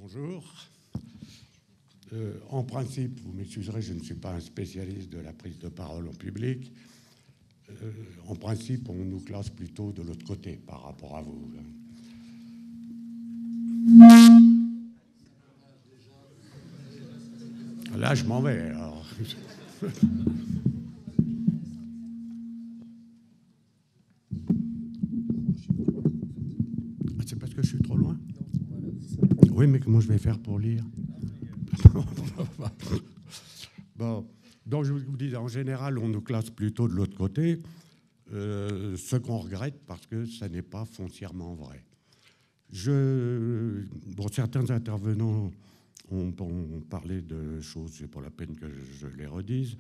Bonjour. En principe, vous m'excuserez, je ne suis pas un spécialiste de la prise de parole en public. En principe, on nous classe plutôt de l'autre côté par rapport à vous. Là, je m'en vais, alors. C'est parce que je suis trop loin? Oui, mais comment je vais faire pour lire? Bon, donc je vous dis, en général, on nous classe plutôt de l'autre côté, ce qu'on regrette parce que ça n'est pas foncièrement vrai. Bon, certains intervenants ont parlé de choses, c'est pas la peine que je les redise,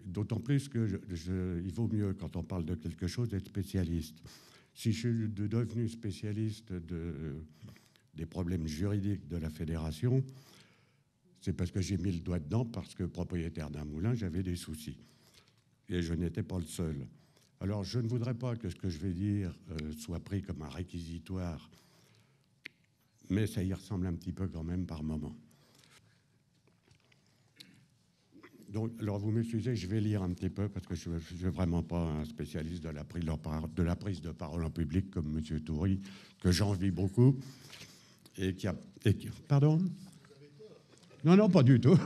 d'autant plus que il vaut mieux, quand on parle de quelque chose, d'être spécialiste. Si je suis devenu spécialiste des problèmes juridiques de la fédération, c'est parce que j'ai mis le doigt dedans, parce que propriétaire d'un moulin, j'avais des soucis. Et je n'étais pas le seul. Alors, je ne voudrais pas que ce que je vais dire soit pris comme un réquisitoire, mais ça y ressemble un petit peu quand même par moment. Donc, alors, vous m'excusez, je vais lire un petit peu, parce que je ne suis vraiment pas un spécialiste de la prise de parole en public, comme M. Toury, que j'envie beaucoup, et qui a... Pardon ? Non, non, pas du tout.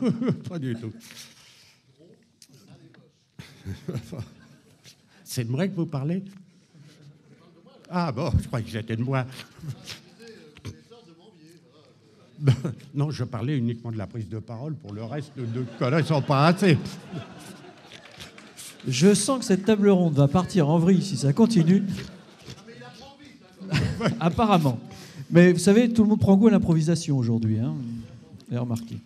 Pas du tout. C'est de moi que vous parlez? Ah bon, je croyais que j'étais de moi. Non, je parlais uniquement de la prise de parole. Pour le reste, de collègues ne sont pas assez. Je sens que cette table ronde va partir en vrille si ça continue. Apparemment. Mais vous savez, tout le monde prend goût à l'improvisation aujourd'hui. Hein. Vous avez remarqué.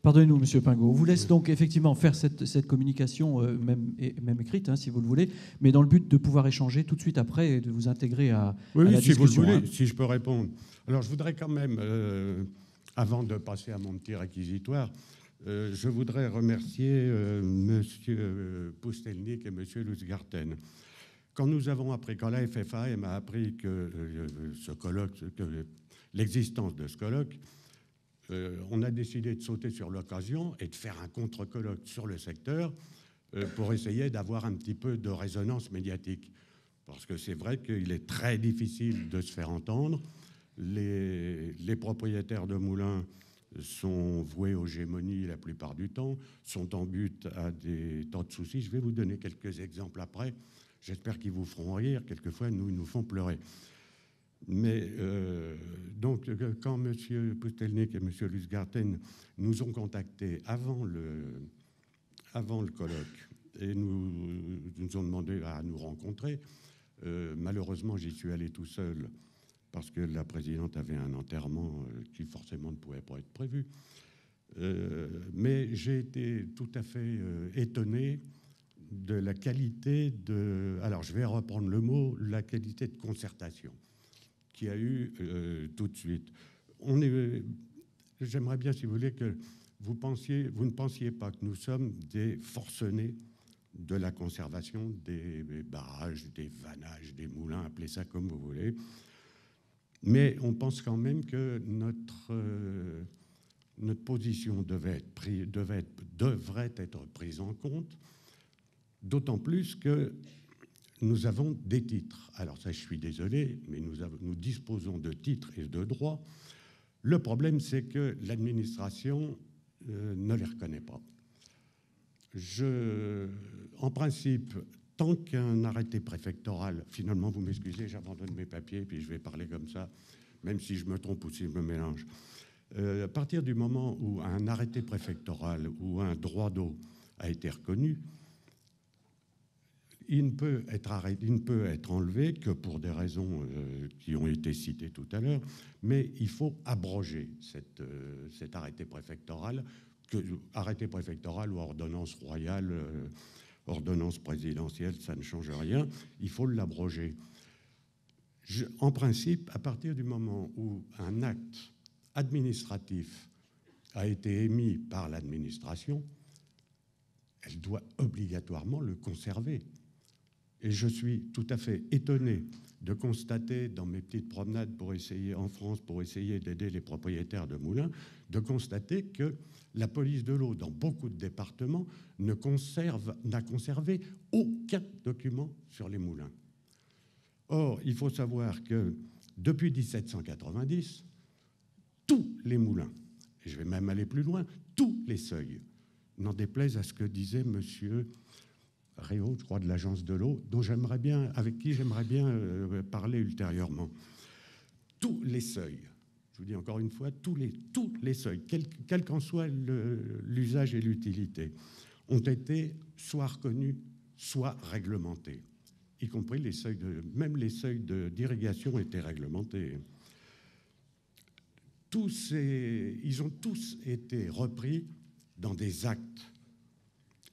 Pardonnez-nous, Monsieur Pingot. On vous laisse donc effectivement faire cette communication, même écrite, hein, si vous le voulez, mais dans le but de pouvoir échanger tout de suite après et de vous intégrer à la si discussion. Vous le voulez, hein. si je peux répondre. Alors, je voudrais quand même, avant de passer à mon petit réquisitoire, je voudrais remercier Monsieur Pustelnik et Monsieur Luzgarten. Quand nous avons appris, quand la FFA m'a appris que ce colloque, l'existence de ce colloque, on a décidé de sauter sur l'occasion et de faire un contre-colloque sur le secteur pour essayer d'avoir un petit peu de résonance médiatique. Parce que c'est vrai qu'il est très difficile de se faire entendre. Les propriétaires de moulins sont voués aux gémonies la plupart du temps, sont en but à des tas de soucis. Je vais vous donner quelques exemples après. J'espère qu'ils vous feront rire. Quelquefois, ils nous font pleurer. Mais donc, quand M. Pustelnik et M. Luzgarten nous ont contactés avant le colloque et nous ont demandé à nous rencontrer, malheureusement, j'y suis allé tout seul parce que la présidente avait un enterrement qui forcément ne pouvait pas être prévu. Mais j'ai été tout à fait étonné de la qualité de... Alors, je vais reprendre le mot, la qualité de concertation qu'il y a eu tout de suite. J'aimerais bien, si vous voulez, que vous ne pensiez pas que nous sommes des forcenés de la conservation des barrages, des vannages, des moulins, appelez ça comme vous voulez. Mais on pense quand même que notre position devrait être prise en compte, d'autant plus que nous avons des titres. Alors ça, je suis désolé, mais nous disposons de titres et de droits. Le problème, c'est que l'administration ne les reconnaît pas. En principe, tant qu'un arrêté préfectoral... Finalement, vous m'excusez, j'abandonne mes papiers, puis je vais parler comme ça, même si je me trompe ou si je me mélange. À partir du moment où un arrêté préfectoral ou un droit d'eau a été reconnu, il ne peut être enlevé que pour des raisons qui ont été citées tout à l'heure, mais il faut abroger cet arrêté préfectoral, arrêté préfectoral ou ordonnance royale, ordonnance présidentielle, ça ne change rien, il faut l'abroger. En principe, à partir du moment où un acte administratif a été émis par l'administration, elle doit obligatoirement le conserver. Et je suis tout à fait étonné de constater, dans mes petites promenades en France, pour essayer d'aider les propriétaires de moulins, de constater que la police de l'eau, dans beaucoup de départements, n'a conservé aucun document sur les moulins. Or, il faut savoir que depuis 1790, tous les moulins, et je vais même aller plus loin, tous les seuils, n'en déplaise à ce que disait monsieur Réau, je crois, de l'Agence de l'eau, avec qui j'aimerais bien parler ultérieurement. Tous les seuils, je vous dis encore une fois, tous les seuils, quel qu'en soit l'usage et l'utilité, ont été soit reconnus, soit réglementés, y compris même les seuils d'irrigation étaient réglementés. Ils ont tous été repris dans des actes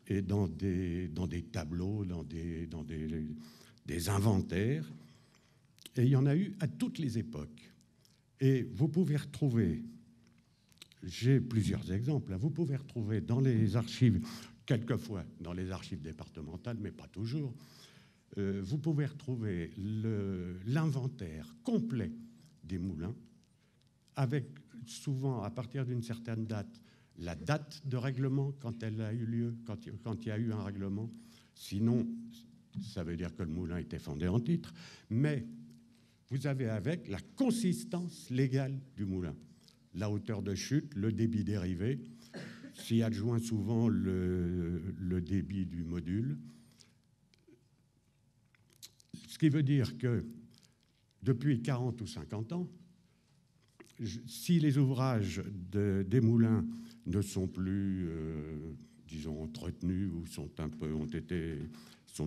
et dans des tableaux, dans des inventaires. Et il y en a eu à toutes les époques. Et vous pouvez retrouver, j'ai plusieurs exemples, vous pouvez retrouver dans les archives, quelquefois dans les archives départementales, mais pas toujours, vous pouvez retrouver l'inventaire complet des moulins, avec souvent, à partir d'une certaine date, la date de règlement quand elle a eu lieu, quand il y a eu un règlement. Sinon, ça veut dire que le moulin était fondé en titre. Mais vous avez avec la consistance légale du moulin, la hauteur de chute, le débit dérivé, s'y adjoint souvent le débit du module. Ce qui veut dire que depuis 40 ou 50 ans, si les ouvrages des moulins ne sont plus, disons, entretenus ou sont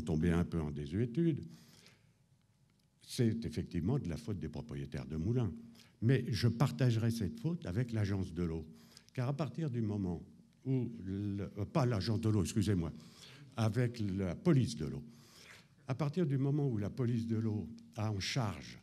tombés un peu en désuétude, c'est effectivement de la faute des propriétaires de moulins. Mais je partagerai cette faute avec l'Agence de l'eau, car à partir du moment où, pas l'Agence de l'eau, excusez-moi, avec la police de l'eau, à partir du moment où la police de l'eau a en charge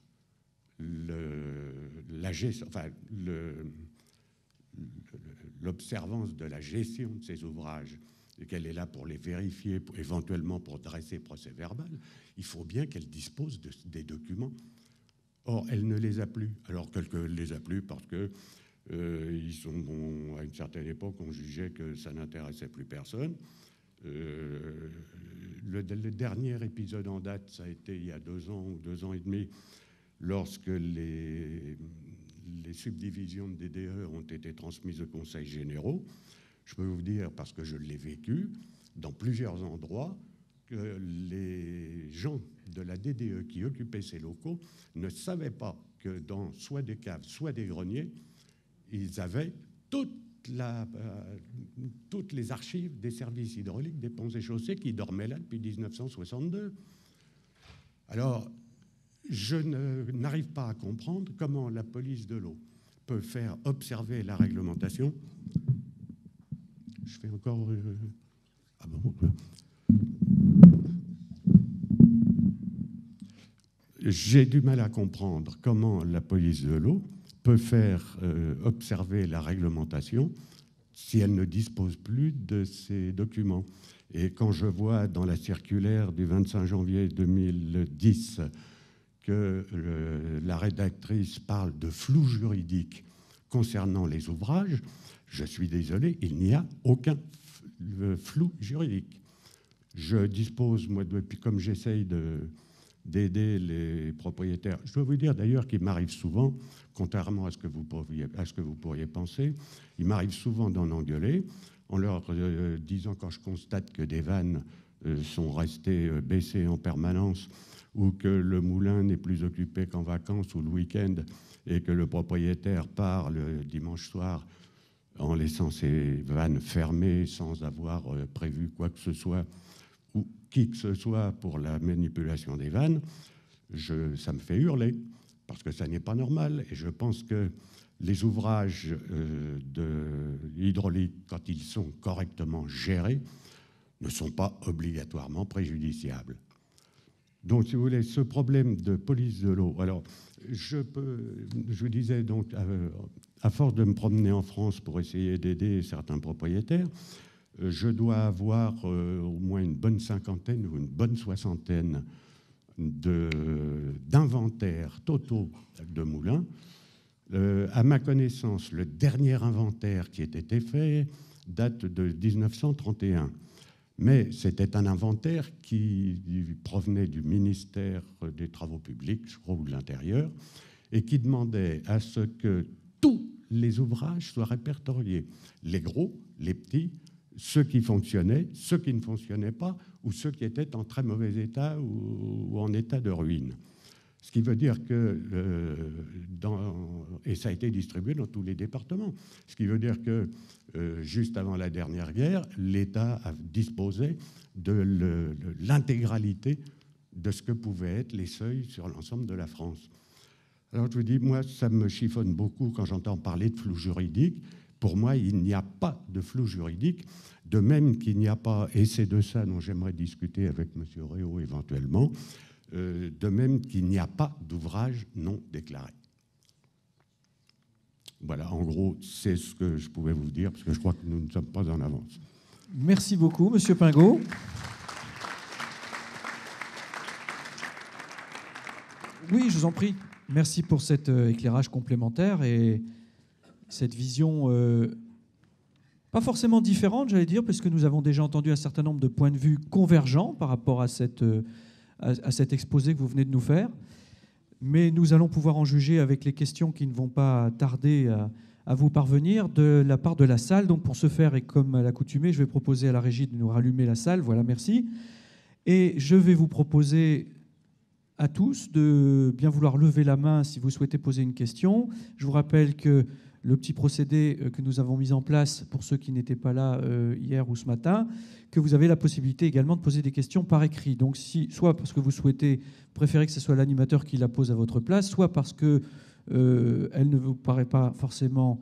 l'observance de la gestion de ces ouvrages et qu'elle est là pour les vérifier, éventuellement pour dresser procès-verbal, il faut bien qu'elle dispose des documents. Or, elle ne les a plus, alors qu'elle ne les a plus parce que à une certaine époque, on jugeait que ça n'intéressait plus personne. Le dernier épisode en date, ça a été il y a 2 ans ou 2 ans et demi, lorsque les subdivisions de DDE ont été transmises aux conseils généraux. Je peux vous dire, parce que je l'ai vécu, dans plusieurs endroits, que les gens de la DDE qui occupaient ces locaux ne savaient pas que dans soit des caves, soit des greniers, ils avaient toutes les archives des services hydrauliques des ponts et chaussées qui dormaient là depuis 1962. Alors, je n'arrive pas à comprendre comment la police de l'eau peut faire observer la réglementation. Je fais encore... Ah bon. J'ai du mal à comprendre comment la police de l'eau peut faire observer la réglementation si elle ne dispose plus de ces documents. Et quand je vois dans la circulaire du 25 janvier 2010 que la rédactrice parle de flou juridique concernant les ouvrages, je suis désolé, il n'y a aucun flou juridique. Je dispose, moi, comme j'essaye d'aider les propriétaires, je dois vous dire d'ailleurs qu'il m'arrive souvent, contrairement à ce que vous pourriez penser, il m'arrive souvent d'en engueuler en leur disant, quand je constate que des vannes sont restées baissées en permanence, ou que le moulin n'est plus occupé qu'en vacances ou le week-end et que le propriétaire part le dimanche soir en laissant ses vannes fermées sans avoir prévu quoi que ce soit ou qui que ce soit pour la manipulation des vannes, ça me fait hurler parce que ça n'est pas normal. Et je pense que les ouvrages hydrauliques, quand ils sont correctement gérés, ne sont pas obligatoirement préjudiciables. Donc, si vous voulez, ce problème de police de l'eau, alors, je vous disais, donc, à force de me promener en France pour essayer d'aider certains propriétaires, je dois avoir au moins une bonne cinquantaine ou une bonne soixantaine d'inventaires totaux de moulins. À ma connaissance, le dernier inventaire qui ait été fait date de 1931. Mais c'était un inventaire qui provenait du ministère des Travaux publics, je crois, ou de l'Intérieur, et qui demandait à ce que tous les ouvrages soient répertoriés. Les gros, les petits, ceux qui fonctionnaient, ceux qui ne fonctionnaient pas, ou ceux qui étaient en très mauvais état ou en état de ruine. Ce qui veut dire que, et ça a été distribué dans tous les départements, ce qui veut dire que juste avant la dernière guerre, l'État disposait de l'intégralité de ce que pouvaient être les seuils sur l'ensemble de la France. Alors je vous dis, moi, ça me chiffonne beaucoup quand j'entends parler de flou juridique. Pour moi, il n'y a pas de flou juridique, de même qu'il n'y a pas, et c'est de ça dont j'aimerais discuter avec M. Réau éventuellement, de même qu'il n'y a pas d'ouvrage non déclaré. Voilà, en gros, c'est ce que je pouvais vous dire, parce que je crois que nous ne sommes pas en avance. Merci beaucoup, Monsieur Pingot. Oui, je vous en prie. Merci pour cet éclairage complémentaire et cette vision pas forcément différente, j'allais dire, parce que nous avons déjà entendu un certain nombre de points de vue convergents par rapport à cet exposé que vous venez de nous faire. Mais nous allons pouvoir en juger avec les questions qui ne vont pas tarder à vous parvenir de la part de la salle. Donc pour ce faire, et comme à l'accoutumée, je vais proposer à la régie de nous rallumer la salle. Voilà, merci. Et je vais vous proposer à tous de bien vouloir lever la main si vous souhaitez poser une question. Je vous rappelle que le petit procédé que nous avons mis en place pour ceux qui n'étaient pas là hier ou ce matin, que vous avez la possibilité également de poser des questions par écrit. Donc, soit parce que vous préférez que ce soit l'animateur qui la pose à votre place, soit parce qu'elle ne vous paraît pas forcément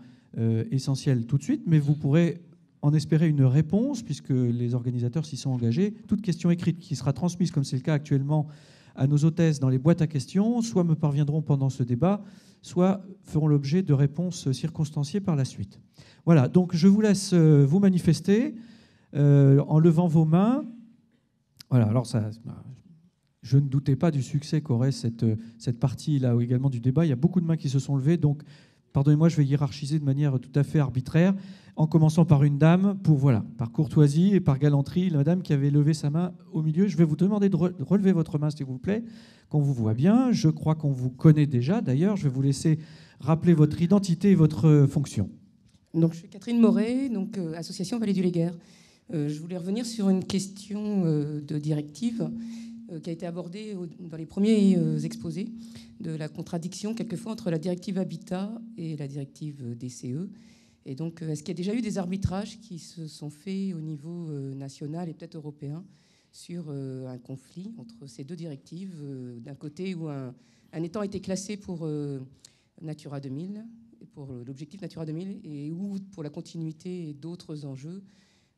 essentielle tout de suite, mais vous pourrez en espérer une réponse, puisque les organisateurs s'y sont engagés. Toute question écrite qui sera transmise, comme c'est le cas actuellement, à nos hôtesses dans les boîtes à questions, soit me parviendront pendant ce débat, soit feront l'objet de réponses circonstanciées par la suite. Voilà, donc je vous laisse vous manifester en levant vos mains. Voilà, alors je ne doutais pas du succès qu'aurait cette partie-là également du débat. Il y a beaucoup de mains qui se sont levées, donc pardonnez-moi, je vais hiérarchiser de manière tout à fait arbitraire, en commençant par une dame, par courtoisie et par galanterie, la dame qui avait levé sa main au milieu. Je vais vous demander de relever votre main, s'il vous plaît, qu'on vous voit bien. Je crois qu'on vous connaît déjà, d'ailleurs. Je vais vous laisser rappeler votre identité et votre fonction. Donc, je suis Catherine Moret, donc, association Vallée du Léguerre. Je voulais revenir sur une question de directive qui a été abordée dans les premiers exposés, de la contradiction quelquefois entre la directive Habitat et la directive DCE. Et donc, est-ce qu'il y a déjà eu des arbitrages qui se sont faits au niveau national et peut-être européen sur un conflit entre ces deux directives, d'un côté où un étang a été classé pour Natura 2000, pour l'objectif Natura 2000, et où, pour la continuité et d'autres enjeux,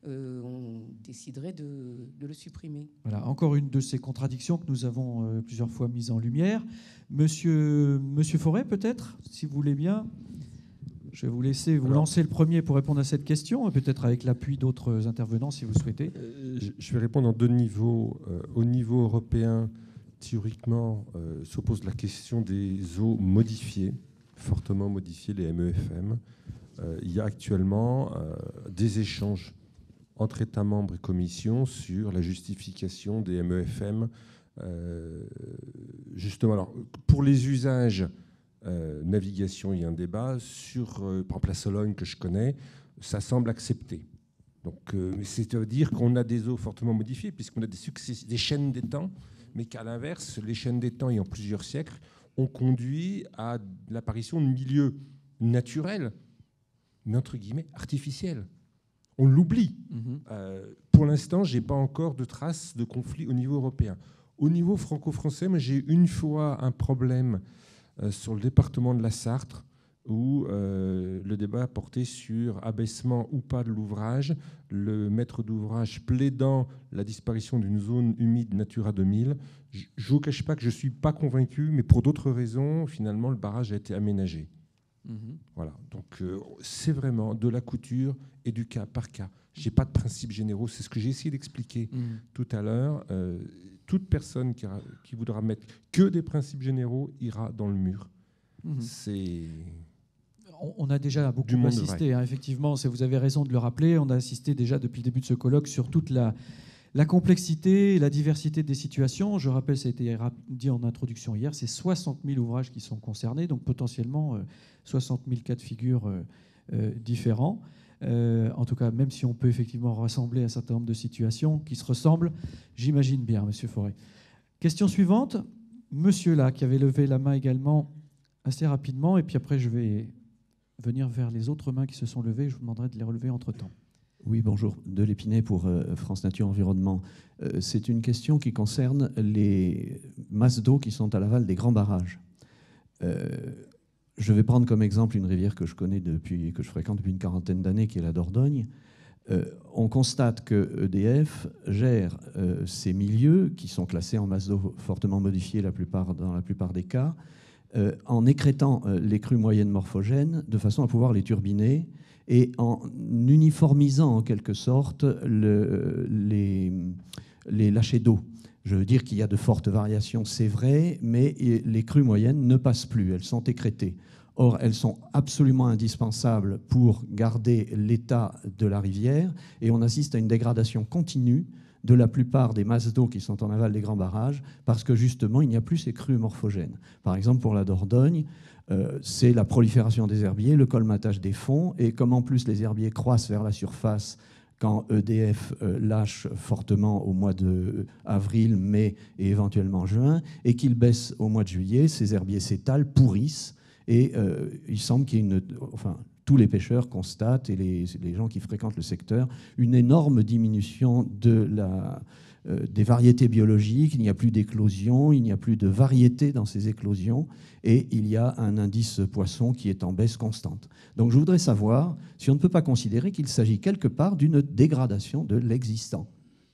on déciderait de le supprimer. Voilà, encore une de ces contradictions que nous avons plusieurs fois mises en lumière. Monsieur Forêt, peut-être, si vous voulez bien. Je vais vous laisser lancer le premier pour répondre à cette question, et peut-être avec l'appui d'autres intervenants, si vous souhaitez. Je vais répondre en deux niveaux. Au niveau européen, théoriquement, s'oppose la question des eaux modifiées, fortement modifiées, les MEFM. Il y a actuellement des échanges entre États membres et Commission sur la justification des MEFM. Justement, alors, pour les usages navigation, il y a un débat. Sur, par exemple, la Sologne, que je connais, ça semble accepté. Donc, c'est-à-dire qu'on a des eaux fortement modifiées, puisqu'on a des chaînes d'étangs, mais qu'à l'inverse, les chaînes d'étangs, ayant plusieurs siècles, ont conduit à l'apparition de milieux naturels, mais entre guillemets artificiels. On l'oublie. Pour l'instant, je n'ai pas encore de traces de conflit au niveau européen. Au niveau franco-français, moi, j'ai une fois un problème sur le département de la Sarthe, où le débat portait sur abaissement ou pas de l'ouvrage, le maître d'ouvrage plaidant la disparition d'une zone humide Natura 2000. Je ne vous cache pas que je ne suis pas convaincu, mais pour d'autres raisons, finalement, le barrage a été aménagé. Voilà. Donc, c'est vraiment de la couture et du cas par cas. Je n'ai pas de principes généraux. C'est ce que j'ai essayé d'expliquer tout à l'heure. Toute personne qui voudra mettre que des principes généraux ira dans le mur. C'est... On a déjà beaucoup assisté, hein, effectivement, vous avez raison de le rappeler, on a assisté déjà depuis le début de ce colloque sur toute la complexité et la diversité des situations. Je rappelle, ça a été dit en introduction hier, c'est 60 000 ouvrages qui sont concernés, donc potentiellement 60 000 cas de figure différents. En tout cas, même si on peut effectivement rassembler un certain nombre de situations qui se ressemblent, j'imagine bien, Monsieur Forêt. Question suivante, Monsieur là, qui avait levé la main également assez rapidement, et puis après je vais venir vers les autres mains qui se sont levées. Je vous demanderai de les relever entre-temps. Oui, bonjour. De L'Épinay pour France Nature Environnement. C'est une question qui concerne les masses d'eau qui sont à l'aval des grands barrages. Je vais prendre comme exemple une rivière que je connais que je fréquente depuis une quarantaine d'années, qui est la Dordogne. On constate que EDF gère ces milieux qui sont classés en masse d'eau fortement modifiée dans la plupart des cas, en écrêtant les crues moyennes morphogènes de façon à pouvoir les turbiner et en uniformisant en quelque sorte les lâchers d'eau. Je veux dire qu'il y a de fortes variations, c'est vrai, mais les crues moyennes ne passent plus, elles sont écrêtées. Or, elles sont absolument indispensables pour garder l'état de la rivière et on assiste à une dégradation continue de la plupart des masses d'eau qui sont en aval des grands barrages, parce que justement, il n'y a plus ces crues morphogènes. Par exemple, pour la Dordogne, c'est la prolifération des herbiers, le colmatage des fonds, et comme en plus les herbiers croissent vers la surface quand EDF lâche fortement au mois d'avril, mai et éventuellement juin, et qu'il baisse au mois de juillet, ces herbiers s'étalent, pourrissent, et il semble qu'il y ait tous les pêcheurs constatent, et les gens qui fréquentent le secteur, une énorme diminution des variétés biologiques. Il n'y a plus d'éclosion, il n'y a plus de variété dans ces éclosions, et il y a un indice poisson qui est en baisse constante. Donc je voudrais savoir si on ne peut pas considérer qu'il s'agit quelque part d'une dégradation de l'existant,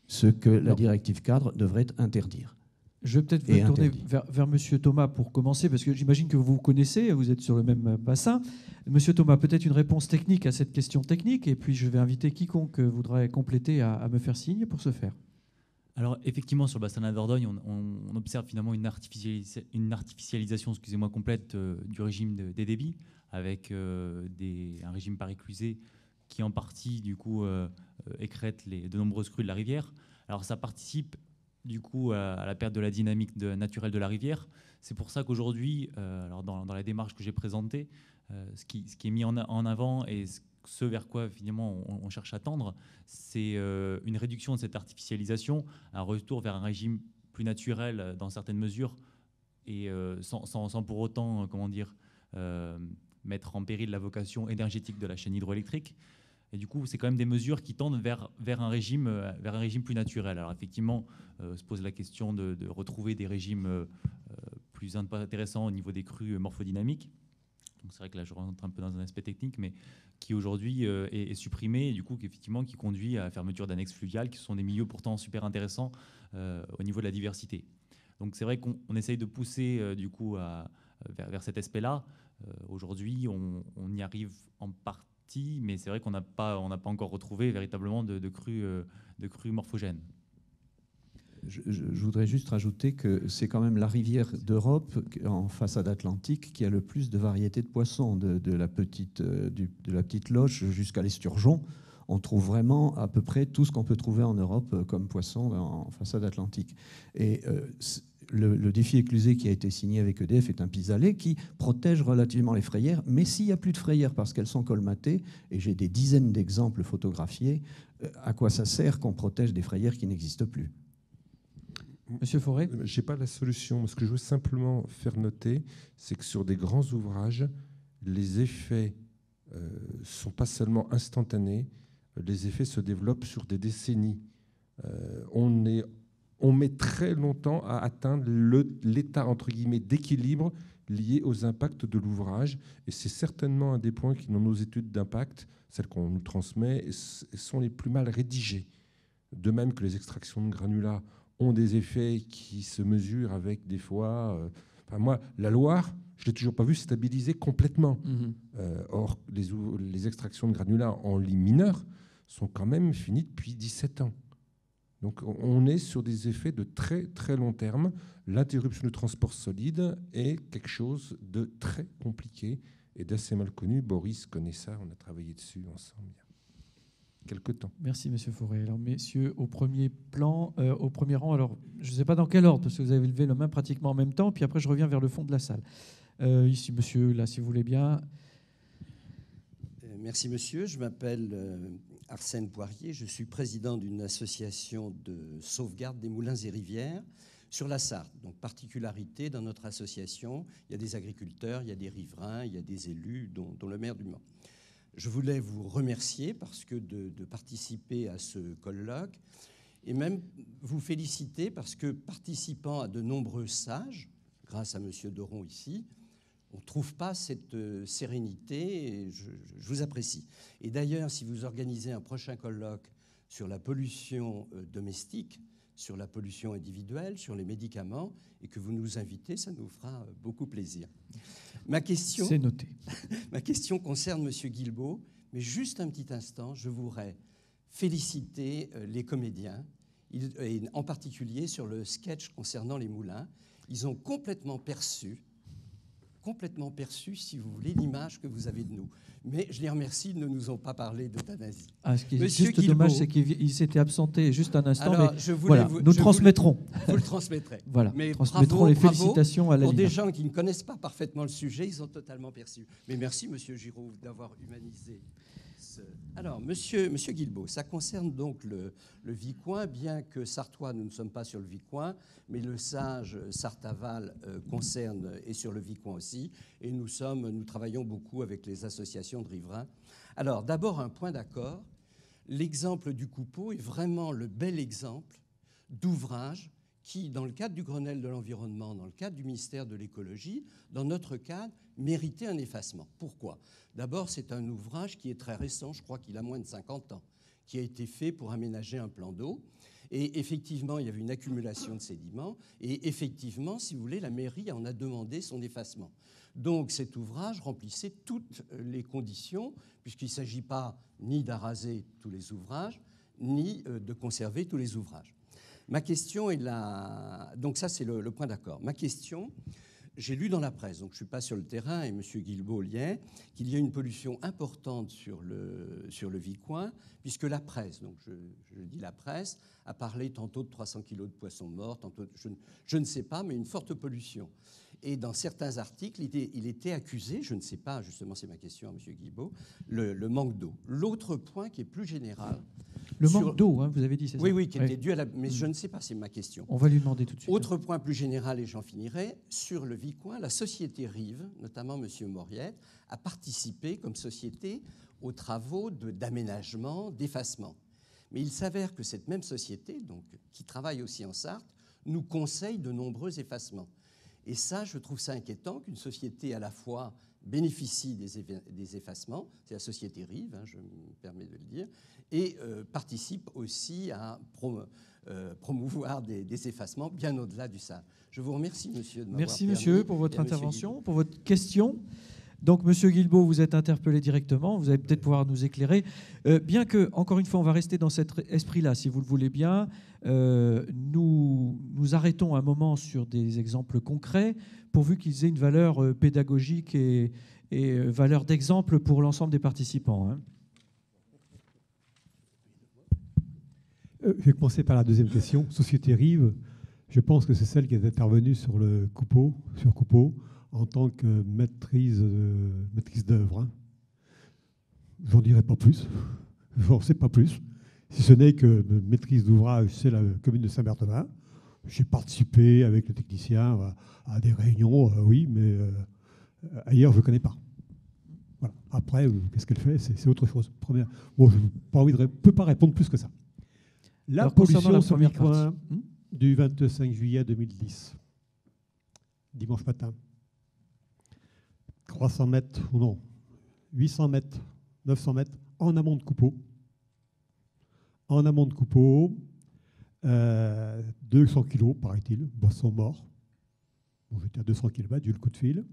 ce que la directive cadre devrait interdire. Je vais peut-être vous tourner vers Monsieur Thomas pour commencer, parce que j'imagine que vous connaissez, vous êtes sur le même bassin. Monsieur Thomas, peut-être une réponse technique à cette question technique, et puis je vais inviter quiconque voudrait compléter à me faire signe pour ce faire. Alors effectivement, sur le bassin de la Dordogne, on observe finalement une artificialisation complète du régime des débits, avec un régime par éclusée qui en partie du coup écrète de nombreuses crues de la rivière. Alors ça participe du coup à la perte de la dynamique naturelle de la rivière. C'est pour ça qu'aujourd'hui, dans la démarche que j'ai présentée, ce qui est mis en avant et ce vers quoi finalement on cherche à tendre, c'est une réduction de cette artificialisation, un retour vers un régime plus naturel dans certaines mesures, et sans pour autant mettre en péril la vocation énergétique de la chaîne hydroélectrique. Et du coup, c'est quand même des mesures qui tendent vers un régime plus naturel. Alors effectivement, se pose la question de retrouver des régimes plus intéressants au niveau des crues morphodynamiques. Donc c'est vrai que là, je rentre un peu dans un aspect technique, mais qui aujourd'hui est supprimé, et du coup, effectivement, qui conduit à la fermeture d'annexes fluviales, qui sont des milieux pourtant super intéressants au niveau de la diversité. Donc c'est vrai qu'on essaye de pousser du coup vers cet aspect-là. Aujourd'hui, on y arrive en partie, mais c'est vrai qu'on n'a pas encore retrouvé véritablement de crues morphogènes. Je voudrais juste rajouter que c'est quand même la rivière d'Europe, en façade atlantique, qui a le plus de variétés de poissons, de la petite loche jusqu'à l'esturgeon. On trouve vraiment à peu près tout ce qu'on peut trouver en Europe comme poisson en façade atlantique. Et le défi éclusé qui a été signé avec EDF est un pis-aller qui protège relativement les frayères, mais s'il n'y a plus de frayères parce qu'elles sont colmatées, et j'ai des dizaines d'exemples photographiés, à quoi ça sert qu'on protège des frayères qui n'existent plus ? Monsieur Forêt ? Je n'ai pas la solution. Ce que je veux simplement faire noter, c'est que sur des grands ouvrages, les effets ne sont pas seulement instantanés, les effets se développent sur des décennies. On met très longtemps à atteindre l'état entre guillemets d'équilibre lié aux impacts de l'ouvrage. Et c'est certainement un des points qui, dans nos études d'impact, celles qu'on nous transmet, sont les plus mal rédigées. De même que les extractions de granulats ont des effets qui se mesurent avec des fois Enfin, moi, la Loire, je ne l'ai toujours pas vu stabiliser complètement. Or, les extractions de granulats en lit mineur sont quand même finies depuis 17 ans. Donc on est sur des effets de très très long terme. L'interruption du transport solide est quelque chose de très compliqué et d'assez mal connu. Boris connaît ça, on a travaillé dessus ensemble il y a quelque temps. Merci, Monsieur Fauré. Alors, messieurs, au premier plan, au premier rang, alors je ne sais pas dans quel ordre, parce que vous avez levé la main pratiquement en même temps, puis après je reviens vers le fond de la salle. Ici, monsieur, là, si vous voulez bien. Merci, monsieur. Je m'appelle Arsène Poirier. Je suis président d'une association de sauvegarde des moulins et rivières sur la Sarthe. Donc, particularité dans notre association, il y a des agriculteurs, il y a des riverains, il y a des élus, dont le maire du Mans. Je voulais vous remercier parce que de participer à ce colloque et même vous féliciter parce que participant à de nombreux sages, grâce à monsieur Doron ici, on ne trouve pas cette sérénité et je vous apprécie. Et d'ailleurs, si vous organisez un prochain colloque sur la pollution domestique, sur la pollution individuelle, sur les médicaments, et que vous nous invitez, ça nous fera beaucoup plaisir. Ma question, c'est noté. Ma question concerne M. Guilbault, mais juste un petit instant, je voudrais féliciter les comédiens, et en particulier sur le sketch concernant les moulins. Ils ont complètement perçu, si vous voulez, l'image que vous avez de nous. Mais je les remercie, ils ne nous ont pas parlé d'euthanasie. Ce qui est Monsieur juste Guilbault, dommage, c'est qu'il s'était absenté juste un instant, alors, mais voilà, nous transmettrons. Vous le transmettrez. Voilà, mais transmettrons les félicitations à la pour Lina. des gens qui ne connaissent pas parfaitement le sujet, ils ont totalement perçu. Mais merci, monsieur Giraud, d'avoir humanisé ce... Alors, monsieur Guilbault, ça concerne donc le Vicoin, bien que sartois, nous ne sommes pas sur le Vicoin, mais le sage Sarthe-Aval concerne et sur le Vicoin aussi, et nous travaillons beaucoup avec les associations de riverains. Alors, d'abord, un point d'accord. L'exemple du Coupeau est vraiment le bel exemple d'ouvrage qui, dans le cadre du Grenelle de l'environnement, dans le cadre du ministère de l'écologie, dans notre cadre, méritait un effacement. Pourquoi ? D'abord, c'est un ouvrage qui est très récent, je crois qu'il a moins de 50 ans, qui a été fait pour aménager un plan d'eau. Et effectivement, il y avait une accumulation de sédiments. Et effectivement, si vous voulez, la mairie en a demandé son effacement. Donc cet ouvrage remplissait toutes les conditions, puisqu'il ne s'agit pas ni d'araser tous les ouvrages, ni de conserver tous les ouvrages. Ma question est là. Donc ça, c'est le point d'accord. Ma question, j'ai lu dans la presse, donc je ne suis pas sur le terrain, et M. Guilbault l'y est, qu'il y a une pollution importante sur le Vicoin, puisque la presse, donc je dis la presse, a parlé tantôt de 300 kilos de poissons morts, tantôt je ne sais pas, mais une forte pollution. Et dans certains articles, il était accusé, je ne sais pas, justement c'est ma question à M. Guilbault, le manque d'eau. L'autre point qui est plus général... Le manque d'eau, hein, vous avez dit, c'est ça ? Oui, qui était dû à la... Mais je ne sais pas, c'est ma question. On va lui demander tout de suite. Autre point plus général, et j'en finirai, sur le Vicoin, la société Rive, notamment M. Moriette, a participé comme société aux travaux d'aménagement, d'effacement. Mais il s'avère que cette même société, donc, qui travaille aussi en Sarthe, nous conseille de nombreux effacements. Et ça, je trouve ça inquiétant qu'une société à la fois bénéficie des effacements, c'est la société Rive, hein, je me permets de le dire, et participe aussi à promouvoir des effacements bien au-delà du sable. Je vous remercie, monsieur, de m'avoir permis. Merci, monsieur, pour votre intervention, pour votre question. Donc, monsieur Guilbault, vous êtes interpellé directement, vous allez peut-être pouvoir nous éclairer. Bien que, encore une fois, on va rester dans cet esprit-là, si vous le voulez bien. Nous arrêtons un moment sur des exemples concrets, pourvu qu'ils aient une valeur pédagogique et valeur d'exemple pour l'ensemble des participants. Hein. Je vais commencer par la deuxième question. Société Rive, je pense que c'est celle qui est intervenue sur Coupeau, en tant que maîtrise d'œuvre. Hein. Je n'en dirai pas plus. Je n'en sais pas plus. Si ce n'est que maîtrise d'ouvrage, c'est la commune de Saint-Berthevin. J'ai participé avec les techniciens à des réunions, oui, mais ailleurs, je ne connais pas. Voilà. Après, qu'est-ce qu'elle fait ? C'est autre chose. Bon, je ne peux pas répondre plus que ça. La pollution sur le Vicoin du 25 juillet 2010, dimanche matin. 300 mètres, ou non, 800 mètres, 900 mètres, en amont de Coupeau. En amont de Coupeau, 200 kilos, paraît-il, boissons morts. Bon, j'étais à 200 km, j'ai eu le coup de fil.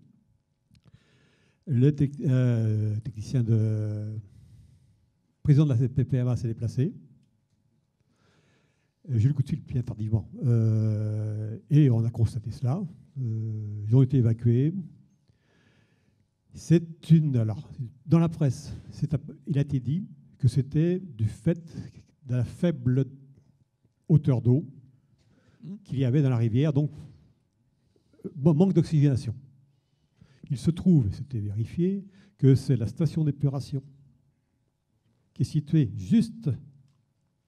Le technicien président de la PPMA s'est déplacé. J'ai eu le coup de fil bien tardivement. Et on a constaté cela. Ils ont été évacués. Alors, dans la presse, il a été dit que c'était du fait de la faible hauteur d'eau qu'il y avait dans la rivière, donc manque d'oxygénation. Il se trouve, et c'était vérifié, que c'est la station d'épuration qui est située juste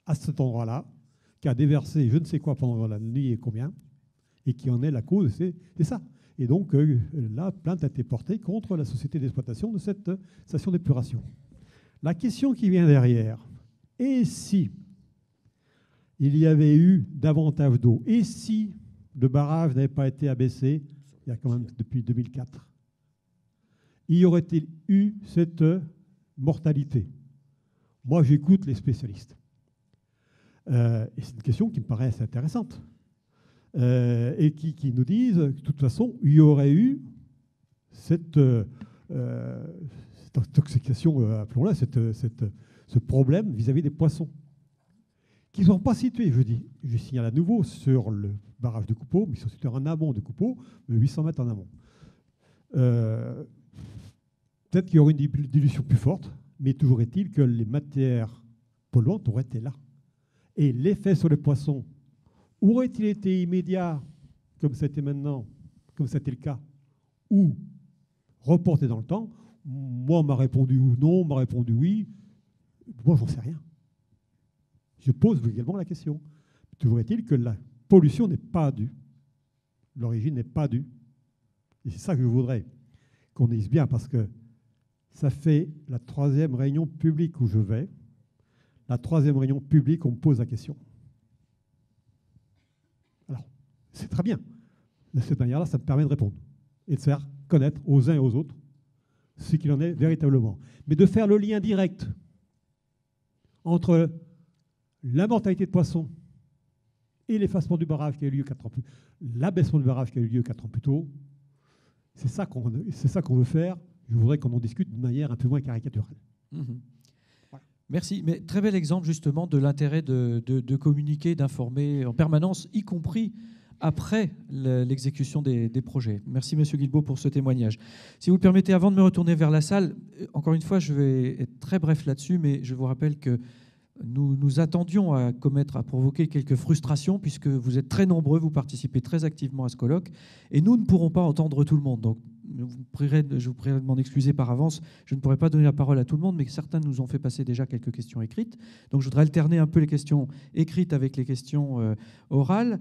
à cet endroit-là, qui a déversé je ne sais quoi pendant la nuit et combien, et qui en est la cause, c'est ça. Et donc, la plainte a été portée contre la société d'exploitation de cette station d'épuration. La question qui vient derrière, et si il y avait eu davantage d'eau, et si le barrage n'avait pas été abaissé, il y a quand même depuis 2004, y aurait-il eu cette mortalité? Moi, j'écoute les spécialistes. Et c'est une question qui me paraît assez intéressante. Et qui nous disent, de toute façon, il y aurait eu cette intoxication, appelons-la, ce problème vis-à-vis des poissons, qui ne sont pas situés, je signale à nouveau, sur le barrage de Coupeau, mais ils sont situés en amont de Coupeau, 800 mètres en amont. Peut-être qu'il y aurait une dilution plus forte, mais toujours est-il que les matières polluantes auraient été là. Et l'effet sur les poissons aurait-il été immédiat, comme c'était maintenant, comme c'était le cas, ou reporté dans le temps? Moi, on m'a répondu non, on m'a répondu oui. Moi, j'en sais rien. Je pose également la question. Toujours est-il que la pollution n'est pas due. L'origine n'est pas due. Et c'est ça que je voudrais qu'on dise bien, parce que ça fait la 3e réunion publique où je vais. La 3e réunion publique, on me pose la question. Alors, c'est très bien. De cette manière-là, ça me permet de répondre et de faire connaître aux uns et aux autres ce qu'il en est véritablement. Mais de faire le lien direct entre la mortalité de poissons et l'effacement du barrage qui a eu lieu 4 ans plus tôt, l'abaissement du barrage qui a eu lieu 4 ans plus tôt, c'est ça qu'on veut faire. Je voudrais qu'on en discute de manière un peu moins caricaturale. Mmh. Voilà. Merci. Mais très bel exemple justement de l'intérêt de communiquer, d'informer en permanence, y compris après l'exécution des projets. Merci Monsieur Guilbault pour ce témoignage. Si vous le permettez, avant de me retourner vers la salle, encore une fois, je vais être très bref là-dessus, mais je vous rappelle que nous attendions à provoquer quelques frustrations, puisque vous êtes très nombreux, vous participez très activement à ce colloque, et nous ne pourrons pas entendre tout le monde. Donc, je vous prierai de m'en excuser par avance. Je ne pourrai pas donner la parole à tout le monde, mais certains nous ont fait passer déjà quelques questions écrites. Donc, je voudrais alterner un peu les questions écrites avec les questions orales.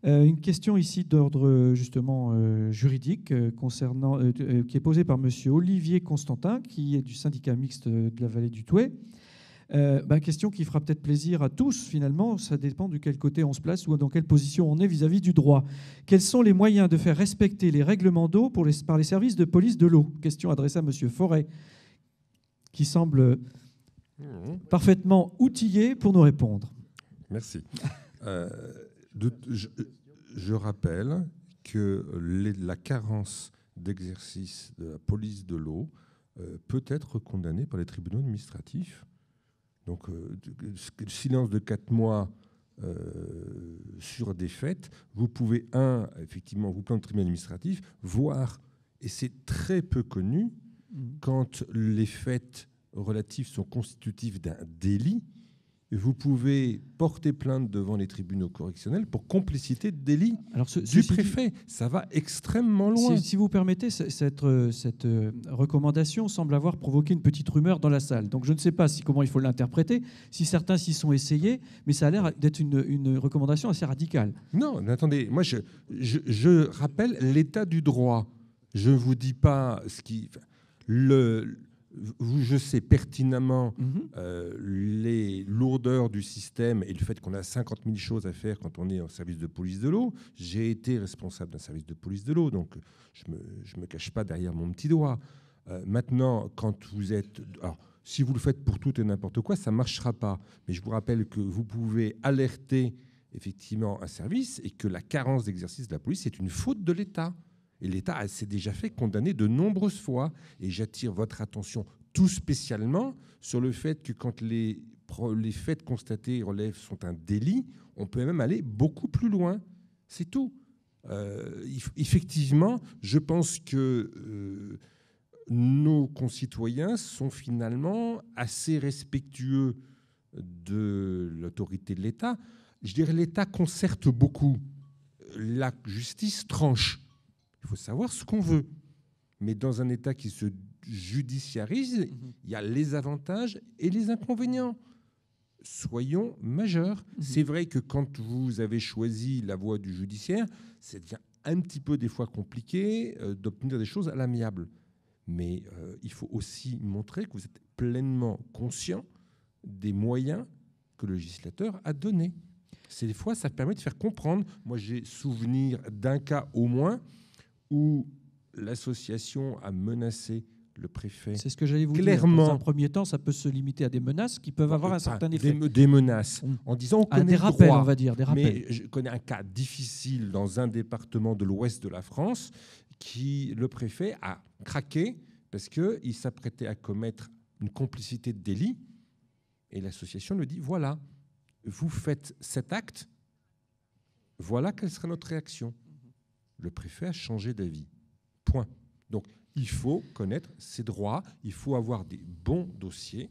Une question ici d'ordre justement juridique qui est posée par Monsieur Olivier Constantin, qui est du syndicat mixte de la vallée du Thouet. Question qui fera peut-être plaisir à tous, finalement. Ça dépend de quel côté on se place ou dans quelle position on est vis-à-vis du droit. Quels sont les moyens de faire respecter les règlements d'eau par les services de police de l'eau? Question adressée à Monsieur Forêt, qui semble parfaitement outillé pour nous répondre. Merci. Je rappelle que la carence d'exercice de la police de l'eau peut être condamnée par les tribunaux administratifs. Donc, le silence de 4 mois sur des faits, vous pouvez, effectivement, vous plaindre au tribunal administratif, voire, et c'est très peu connu, quand les faits relatifs sont constitutifs d'un délit, vous pouvez porter plainte devant les tribunaux correctionnels pour complicité de délit du préfet. Ça va extrêmement loin. Si vous permettez, cette recommandation semble avoir provoqué une petite rumeur dans la salle. Donc je ne sais pas comment il faut l'interpréter, si certains s'y sont essayés, mais ça a l'air d'être une recommandation assez radicale. Non, mais attendez, moi je rappelle l'état du droit. Je ne vous dis pas ce qui... Je sais pertinemment les lourdeurs du système et le fait qu'on a 50 000 choses à faire quand on est en service de police de l'eau. J'ai été responsable d'un service de police de l'eau, donc je me cache pas derrière mon petit doigt. Maintenant, quand vous êtes... Alors, si vous le faites pour tout et n'importe quoi, ça ne marchera pas. Mais je vous rappelle que vous pouvez alerter effectivement un service et que la carence d'exercice de la police est une faute de l'État. Et l'État s'est déjà fait condamner de nombreuses fois. Et j'attire votre attention tout spécialement sur le fait que quand les faits constatés relèvent sont un délit, on peut même aller beaucoup plus loin. C'est tout. Effectivement, je pense que nos concitoyens sont finalement assez respectueux de l'autorité de l'État. Je dirais l'État concerte beaucoup. La justice tranche. Il faut savoir ce qu'on veut. Mais dans un État qui se judiciarise, il y a les avantages et les inconvénients. Soyons majeurs. C'est vrai que quand vous avez choisi la voie du judiciaire, c'est devient un petit peu des fois compliqué d'obtenir des choses à l'amiable. Mais il faut aussi montrer que vous êtes pleinement conscient des moyens que le législateur a donnés. C'est des fois, ça permet de faire comprendre. Moi, j'ai souvenir d'un cas au moins où l'association a menacé le préfet. C'est ce que j'allais vous clairement, dire. Dans un premier temps, ça peut se limiter à des menaces qui peuvent avoir un certain effet. Des menaces. En disant, on connaît des rappels, le droit, on va dire. Des rappels. Mais je connais un cas difficile dans un département de l'ouest de la France qui, le préfet, a craqué parce qu'il s'apprêtait à commettre une complicité de délit. Et l'association lui dit, voilà, vous faites cet acte, voilà quelle sera notre réaction. Le préfet a changé d'avis. Point. Donc, il faut connaître ses droits, il faut avoir des bons dossiers,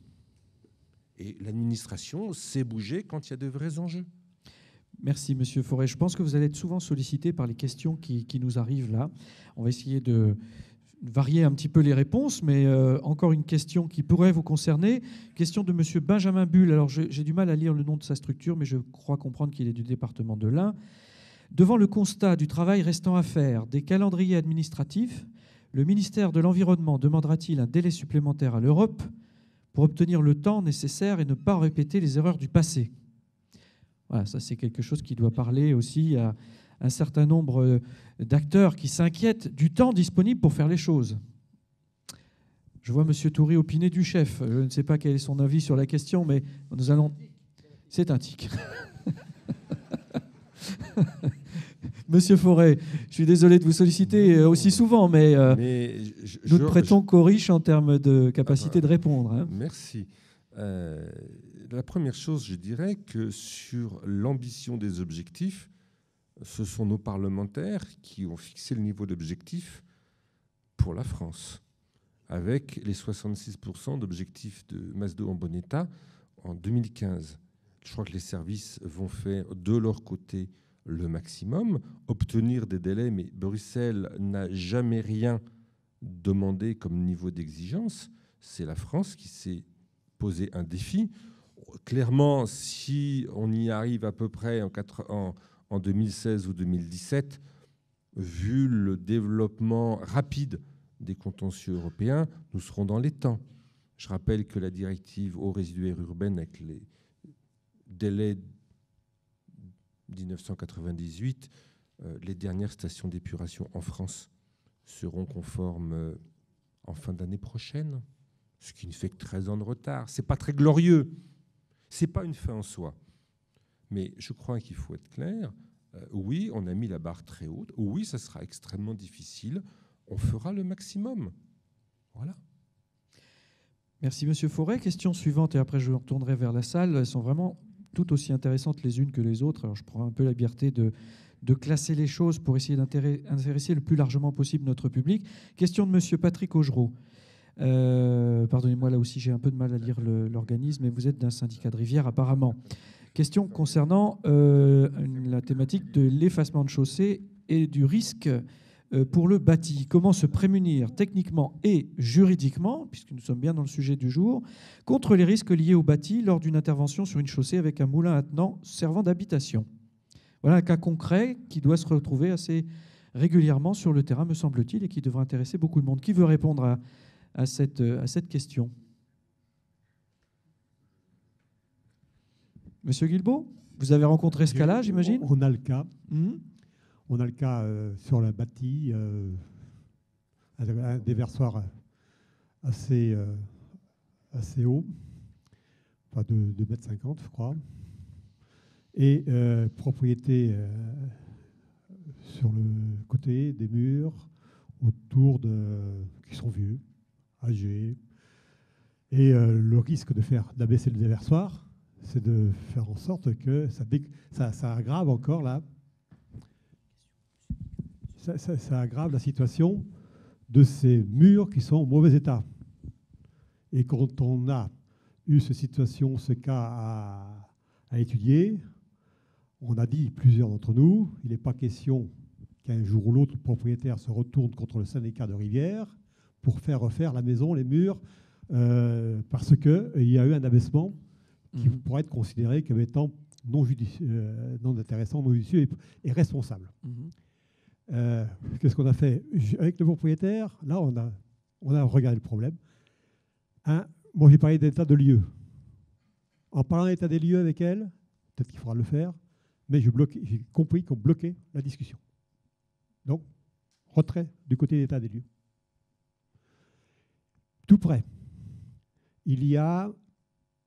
et l'administration sait bouger quand il y a de vrais enjeux. Merci, Monsieur Fauré. Je pense que vous allez être souvent sollicité par les questions qui nous arrivent là. On va essayer de varier un petit peu les réponses, mais encore une question qui pourrait vous concerner. Question de Monsieur Benjamin Bull. Alors, j'ai du mal à lire le nom de sa structure, mais je crois comprendre qu'il est du département de l'Ain. Devant le constat du travail restant à faire, des calendriers administratifs, le ministère de l'Environnement demandera-t-il un délai supplémentaire à l'Europe pour obtenir le temps nécessaire et ne pas répéter les erreurs du passé? Voilà, ça c'est quelque chose qui doit parler aussi à un certain nombre d'acteurs qui s'inquiètent du temps disponible pour faire les choses. Je vois M. Toury opiner du chef. Je ne sais pas quel est son avis sur la question, mais nous allons... C'est un tic. Monsieur Fauré, je suis désolé de vous solliciter aussi souvent, mais nous ne prêtons qu'aux riches en termes de capacité de répondre. Hein. Merci. La première chose, je dirais que sur l'ambition des objectifs, ce sont nos parlementaires qui ont fixé le niveau d'objectif pour la France, avec les 66% d'objectifs de masse d'eau en bon état en 2015. Je crois que les services vont faire de leur côté le maximum, obtenir des délais, mais Bruxelles n'a jamais rien demandé comme niveau d'exigence. C'est la France qui s'est posé un défi. Clairement, si on y arrive à peu près en 2016 ou 2017, vu le développement rapide des contentieux européens, nous serons dans les temps. Je rappelle que la directive eaux résiduaires urbaines avec les délais 1998, les dernières stations d'épuration en France seront conformes en fin d'année prochaine, ce qui ne fait que 13 ans de retard. Ce n'est pas très glorieux. Ce n'est pas une fin en soi. Mais je crois qu'il faut être clair. Oui, on a mis la barre très haute. Oui, ça sera extrêmement difficile. On fera le maximum. Voilà. Merci, Monsieur Fauré. Question suivante, et après je retournerai vers la salle. Elles sont vraiment toutes aussi intéressantes les unes que les autres. Alors, je prends un peu la liberté de classer les choses pour essayer d'intéresser le plus largement possible notre public. Question de Monsieur Patrick Augereau. Pardonnez-moi, là aussi j'ai un peu de mal à lire l'organisme, mais vous êtes d'un syndicat de rivière apparemment. Question concernant la thématique de l'effacement de chaussées et du risque pour le bâti. Comment se prémunir techniquement et juridiquement, puisque nous sommes bien dans le sujet du jour, contre les risques liés au bâti lors d'une intervention sur une chaussée avec un moulin attenant servant d'habitation? Voilà un cas concret qui doit se retrouver assez régulièrement sur le terrain, me semble-t-il, et qui devrait intéresser beaucoup de monde. Qui veut répondre à cette question? Monsieur Guilbault, vous avez rencontré ce cas-là, j'imagine? On a le cas. On a le cas sur la bâtie, un déversoir assez haut, enfin de 2,50 m, je crois, et propriété sur le côté des murs, qui sont vieux, âgés. Et le risque d'abaisser le déversoir, c'est de faire en sorte que ça aggrave encore ça aggrave la situation de ces murs qui sont en mauvais état. Et quand on a eu ce cas à étudier, on a dit, plusieurs d'entre nous, il n'est pas question qu'un jour ou l'autre, le propriétaire se retourne contre le syndicat de Rivière pour faire refaire la maison, les murs, parce qu'il y a eu un abaissement qui pourrait être considéré comme étant non intéressant, non judicieux et responsable. Qu'est-ce qu'on a fait avec le propriétaire? Là, on a regardé le problème. Moi, j'ai parlé d'état de lieu. En parlant d'état des lieux avec elle, peut-être qu'il faudra le faire, mais j'ai compris qu'on bloquait la discussion. Donc, retrait du côté d'état des lieux. Tout près, il y a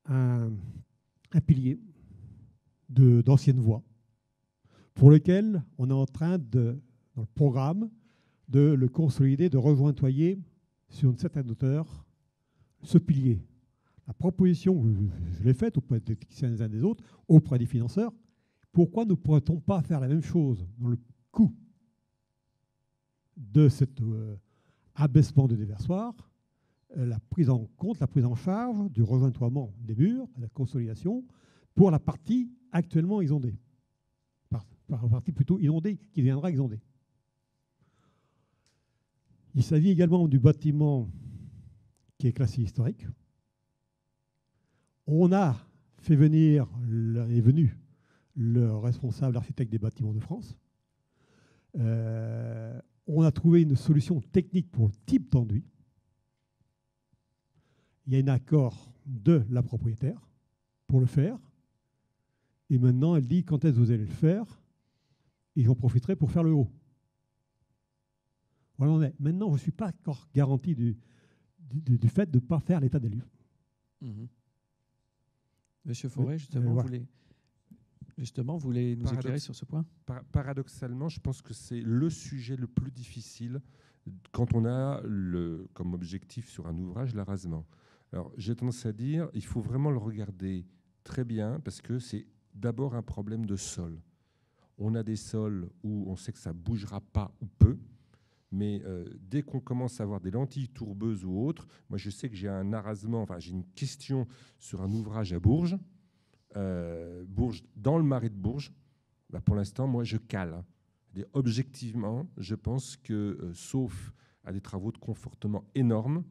un pilier d'anciennes voies pour lequel on est en train dans le programme, de le consolider, de rejointoyer sur une certaine hauteur ce pilier. La proposition, je l'ai faite auprès des techniciens des uns des autres, auprès des financeurs. Pourquoi ne pourrait-on pas faire la même chose dans le coût de cet abaissement de déversoir, la prise en compte, la prise en charge du rejointoiement des murs, la consolidation, pour la partie actuellement inondée. Par la partie plutôt inondée, qui viendra exondée. Il s'agit également du bâtiment qui est classé historique. On a fait venir, est venu le responsable architecte des bâtiments de France. On a trouvé une solution technique pour le type d'enduit. Il y a un accord de la propriétaire pour le faire. Et maintenant, elle dit quand est-ce que vous allez le faire? Et j'en profiterai pour faire le haut. Voilà, on est. Maintenant, je ne suis pas encore garanti du fait de ne pas faire l'état des lieux. Monsieur Fauré, justement, voilà. vous voulez nous éclairer sur ce point? Paradoxalement, je pense que c'est le sujet le plus difficile quand on a comme objectif sur un ouvrage l'arasement. Alors, j'ai tendance à dire, il faut vraiment le regarder très bien parce que c'est d'abord un problème de sol. On a des sols où on sait que ça ne bougera pas ou peu, mais dès qu'on commence à avoir des lentilles tourbeuses ou autres, moi je sais que j'ai un arasement, enfin j'ai une question sur un ouvrage à Bourges, dans le marais de Bourges. Bah, pour l'instant, moi je cale. Objectivement, je pense que, sauf à des travaux de confortement énormes,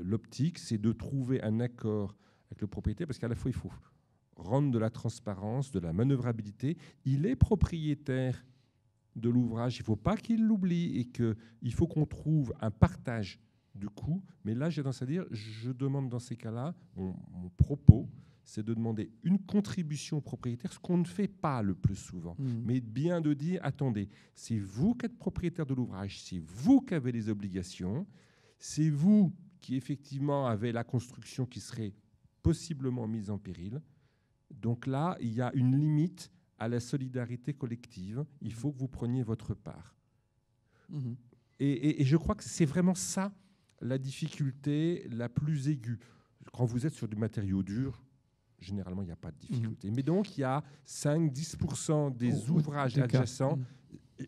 l'optique, c'est de trouver un accord avec le propriétaire, parce qu'à la fois, il faut rendre de la transparence, de la manœuvrabilité. Il est propriétaire de l'ouvrage, il ne faut pas qu'il l'oublie, et qu'il faut qu'on trouve un partage du coût. Mais là, j'ai tendance à dire, je demande dans ces cas-là, mon propos, c'est de demander une contribution au propriétaire, ce qu'on ne fait pas le plus souvent. Mais bien de dire, attendez, c'est vous qui êtes propriétaire de l'ouvrage, c'est vous qui avez les obligations, c'est vous qui effectivement avez la construction qui serait possiblement mise en péril. Donc là, il y a une limite à la solidarité collective. Il faut que vous preniez votre part. Et je crois que c'est vraiment ça la difficulté la plus aiguë. Quand vous êtes sur du matériau dur, généralement, il n'y a pas de difficulté. Mais donc, il y a 5-10% des ouvrages adjacents.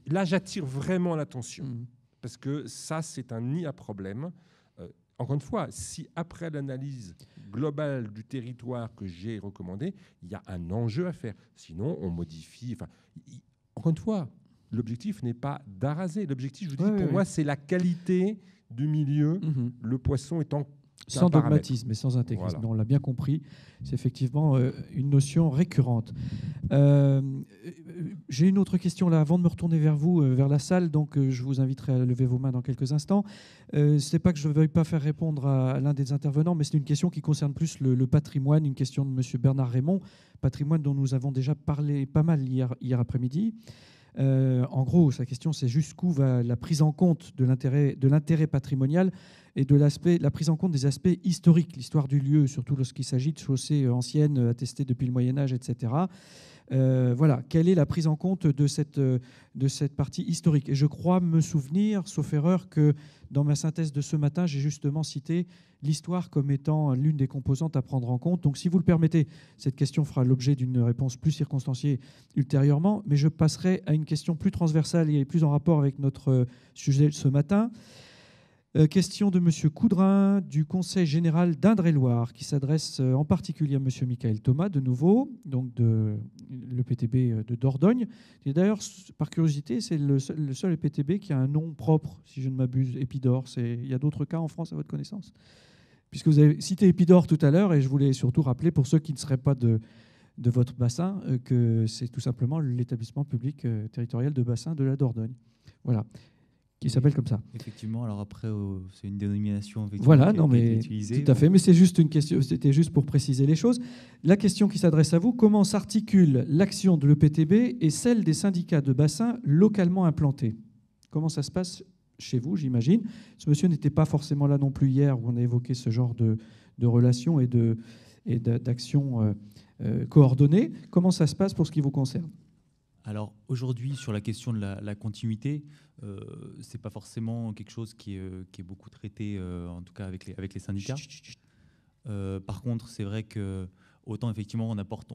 Là, j'attire vraiment l'attention. Parce que ça, c'est un nid à problème. Encore une fois, si après l'analyse globale du territoire que j'ai recommandé, il y a un enjeu à faire. Sinon, on modifie. Encore une fois, l'objectif n'est pas d'araser. L'objectif, je vous dis, pour moi, c'est la qualité du milieu, le poisson étant sans dogmatisme et sans intégrisme. Voilà. On l'a bien compris. C'est effectivement une notion récurrente. J'ai une autre question là, avant de me retourner vers vous, vers la salle. Donc, je vous inviterai à lever vos mains dans quelques instants. C'est pas que je ne veuille pas faire répondre à l'un des intervenants, mais c'est une question qui concerne plus le patrimoine, une question de M. Bernard Raymond, patrimoine dont nous avons déjà parlé pas mal hier après-midi. En gros, sa question, c'est jusqu'où va la prise en compte de l'intérêt patrimonial et de la prise en compte des aspects historiques, l'histoire du lieu, surtout lorsqu'il s'agit de chaussées anciennes attestées depuis le Moyen-Âge, etc. Voilà, quelle est la prise en compte de cette partie historique? Et je crois me souvenir, sauf erreur, que dans ma synthèse de ce matin, j'ai justement cité l'histoire comme étant l'une des composantes à prendre en compte. Donc, si vous le permettez, cette question fera l'objet d'une réponse plus circonstanciée ultérieurement, mais je passerai à une question plus transversale et plus en rapport avec notre sujet de ce matin. Question de M. Coudrin du Conseil général d'Indre-et-Loire, qui s'adresse en particulier à M. Michael Thomas, de nouveau, donc de l'EPTB de Dordogne. Et d'ailleurs, par curiosité, c'est le seul EPTB qui a un nom propre, si je ne m'abuse, Épidore. Il y a d'autres cas en France à votre connaissance? Puisque vous avez cité Épidore tout à l'heure, et je voulais surtout rappeler, pour ceux qui ne seraient pas de votre bassin, que c'est tout simplement l'établissement public territorial de bassin de la Dordogne. Voilà. Qui s'appelle comme ça. Effectivement, alors après, c'est une dénomination voilà, qui a été utilisée. Tout à fait, mais c'est juste une question, c'était juste pour préciser les choses. La question qui s'adresse à vous, comment s'articule l'action de l'EPTB et celle des syndicats de bassin localement implantés? Comment ça se passe chez vous, j'imagine? Ce monsieur n'était pas forcément là non plus hier, où on a évoqué ce genre de relations et d'actions coordonnées. Comment ça se passe pour ce qui vous concerne? Alors aujourd'hui, sur la question de la continuité, c'est pas forcément quelque chose qui est beaucoup traité, en tout cas avec les syndicats. Par contre, c'est vrai que autant effectivement on apporte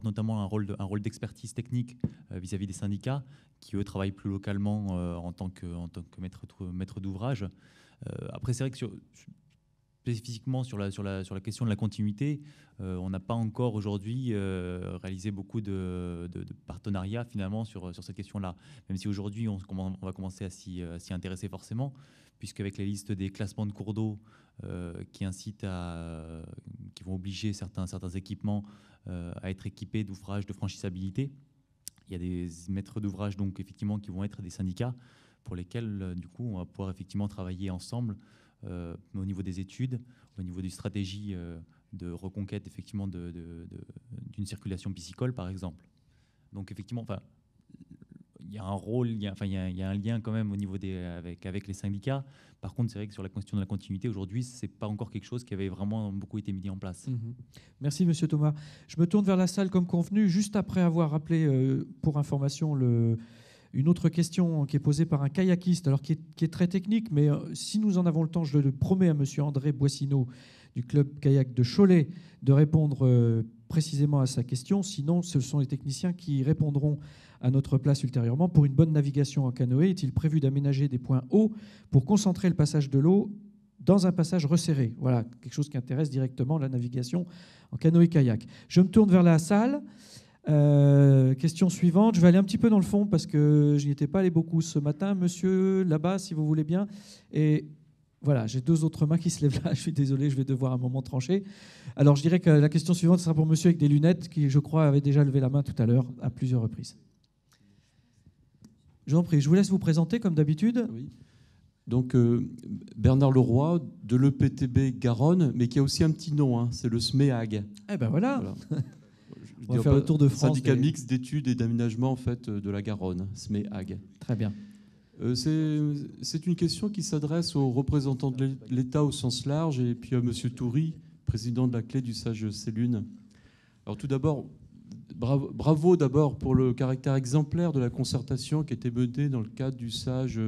notamment un rôle d'expertise technique vis-à-vis des syndicats qui eux travaillent plus localement en tant que maître d'ouvrage. Après, c'est vrai que spécifiquement sur la question de la continuité, on n'a pas encore aujourd'hui réalisé beaucoup de partenariats finalement sur cette question-là. Même si aujourd'hui on va commencer à s'y intéresser forcément, puisqu'avec les listes des classements de cours d'eau qui vont obliger certains équipements à être équipés d'ouvrages de franchissabilité, il y a des maîtres d'ouvrage donc effectivement qui vont être des syndicats pour lesquels du coup on va pouvoir effectivement travailler ensemble. Au niveau des études, au niveau des stratégies de reconquête effectivement d'une circulation piscicole par exemple. Donc effectivement, il y a un rôle, il y a un lien quand même au niveau avec les syndicats. Par contre, c'est vrai que sur la question de la continuité aujourd'hui, c'est pas encore quelque chose qui avait vraiment beaucoup été mis en place. Merci Monsieur Thomas. Je me tourne vers la salle comme convenu, juste après avoir rappelé pour information une autre question qui est posée par un kayakiste, alors qui est très technique, mais si nous en avons le temps, je le promets à M. André Boissineau du club kayak de Cholet de répondre précisément à sa question. Sinon, ce sont les techniciens qui répondront à notre place ultérieurement. Pour une bonne navigation en canoë, est-il prévu d'aménager des points hauts pour concentrer le passage de l'eau dans un passage resserré? Voilà, quelque chose qui intéresse directement la navigation en canoë-kayak. Je me tourne vers la salle. Question suivante. Je vais aller un petit peu dans le fond parce que je n'y étais pas allé beaucoup ce matin. Monsieur, là-bas, si vous voulez bien. Et voilà, j'ai deux autres mains qui se lèvent là. Je suis désolé, je vais devoir un moment trancher. Alors, je dirais que la question suivante sera pour monsieur avec des lunettes qui, je crois, avait déjà levé la main tout à l'heure à plusieurs reprises. Je vous en prie, je vous laisse vous présenter comme d'habitude. Oui. Donc, Bernard Leroy de l'EPTB Garonne, mais qui a aussi un petit nom, hein, c'est le SMEAG. Eh ben voilà. On va dire faire le tour de France. Syndicat mixte d'études et d'aménagement en fait, de la Garonne, SMEAG. Très bien. C'est une question qui s'adresse aux représentants de l'État au sens large et puis à M. Toury, président de la Clé du Sage Célune. Alors tout d'abord, bravo d'abord pour le caractère exemplaire de la concertation qui a été menée dans le cadre du Sage,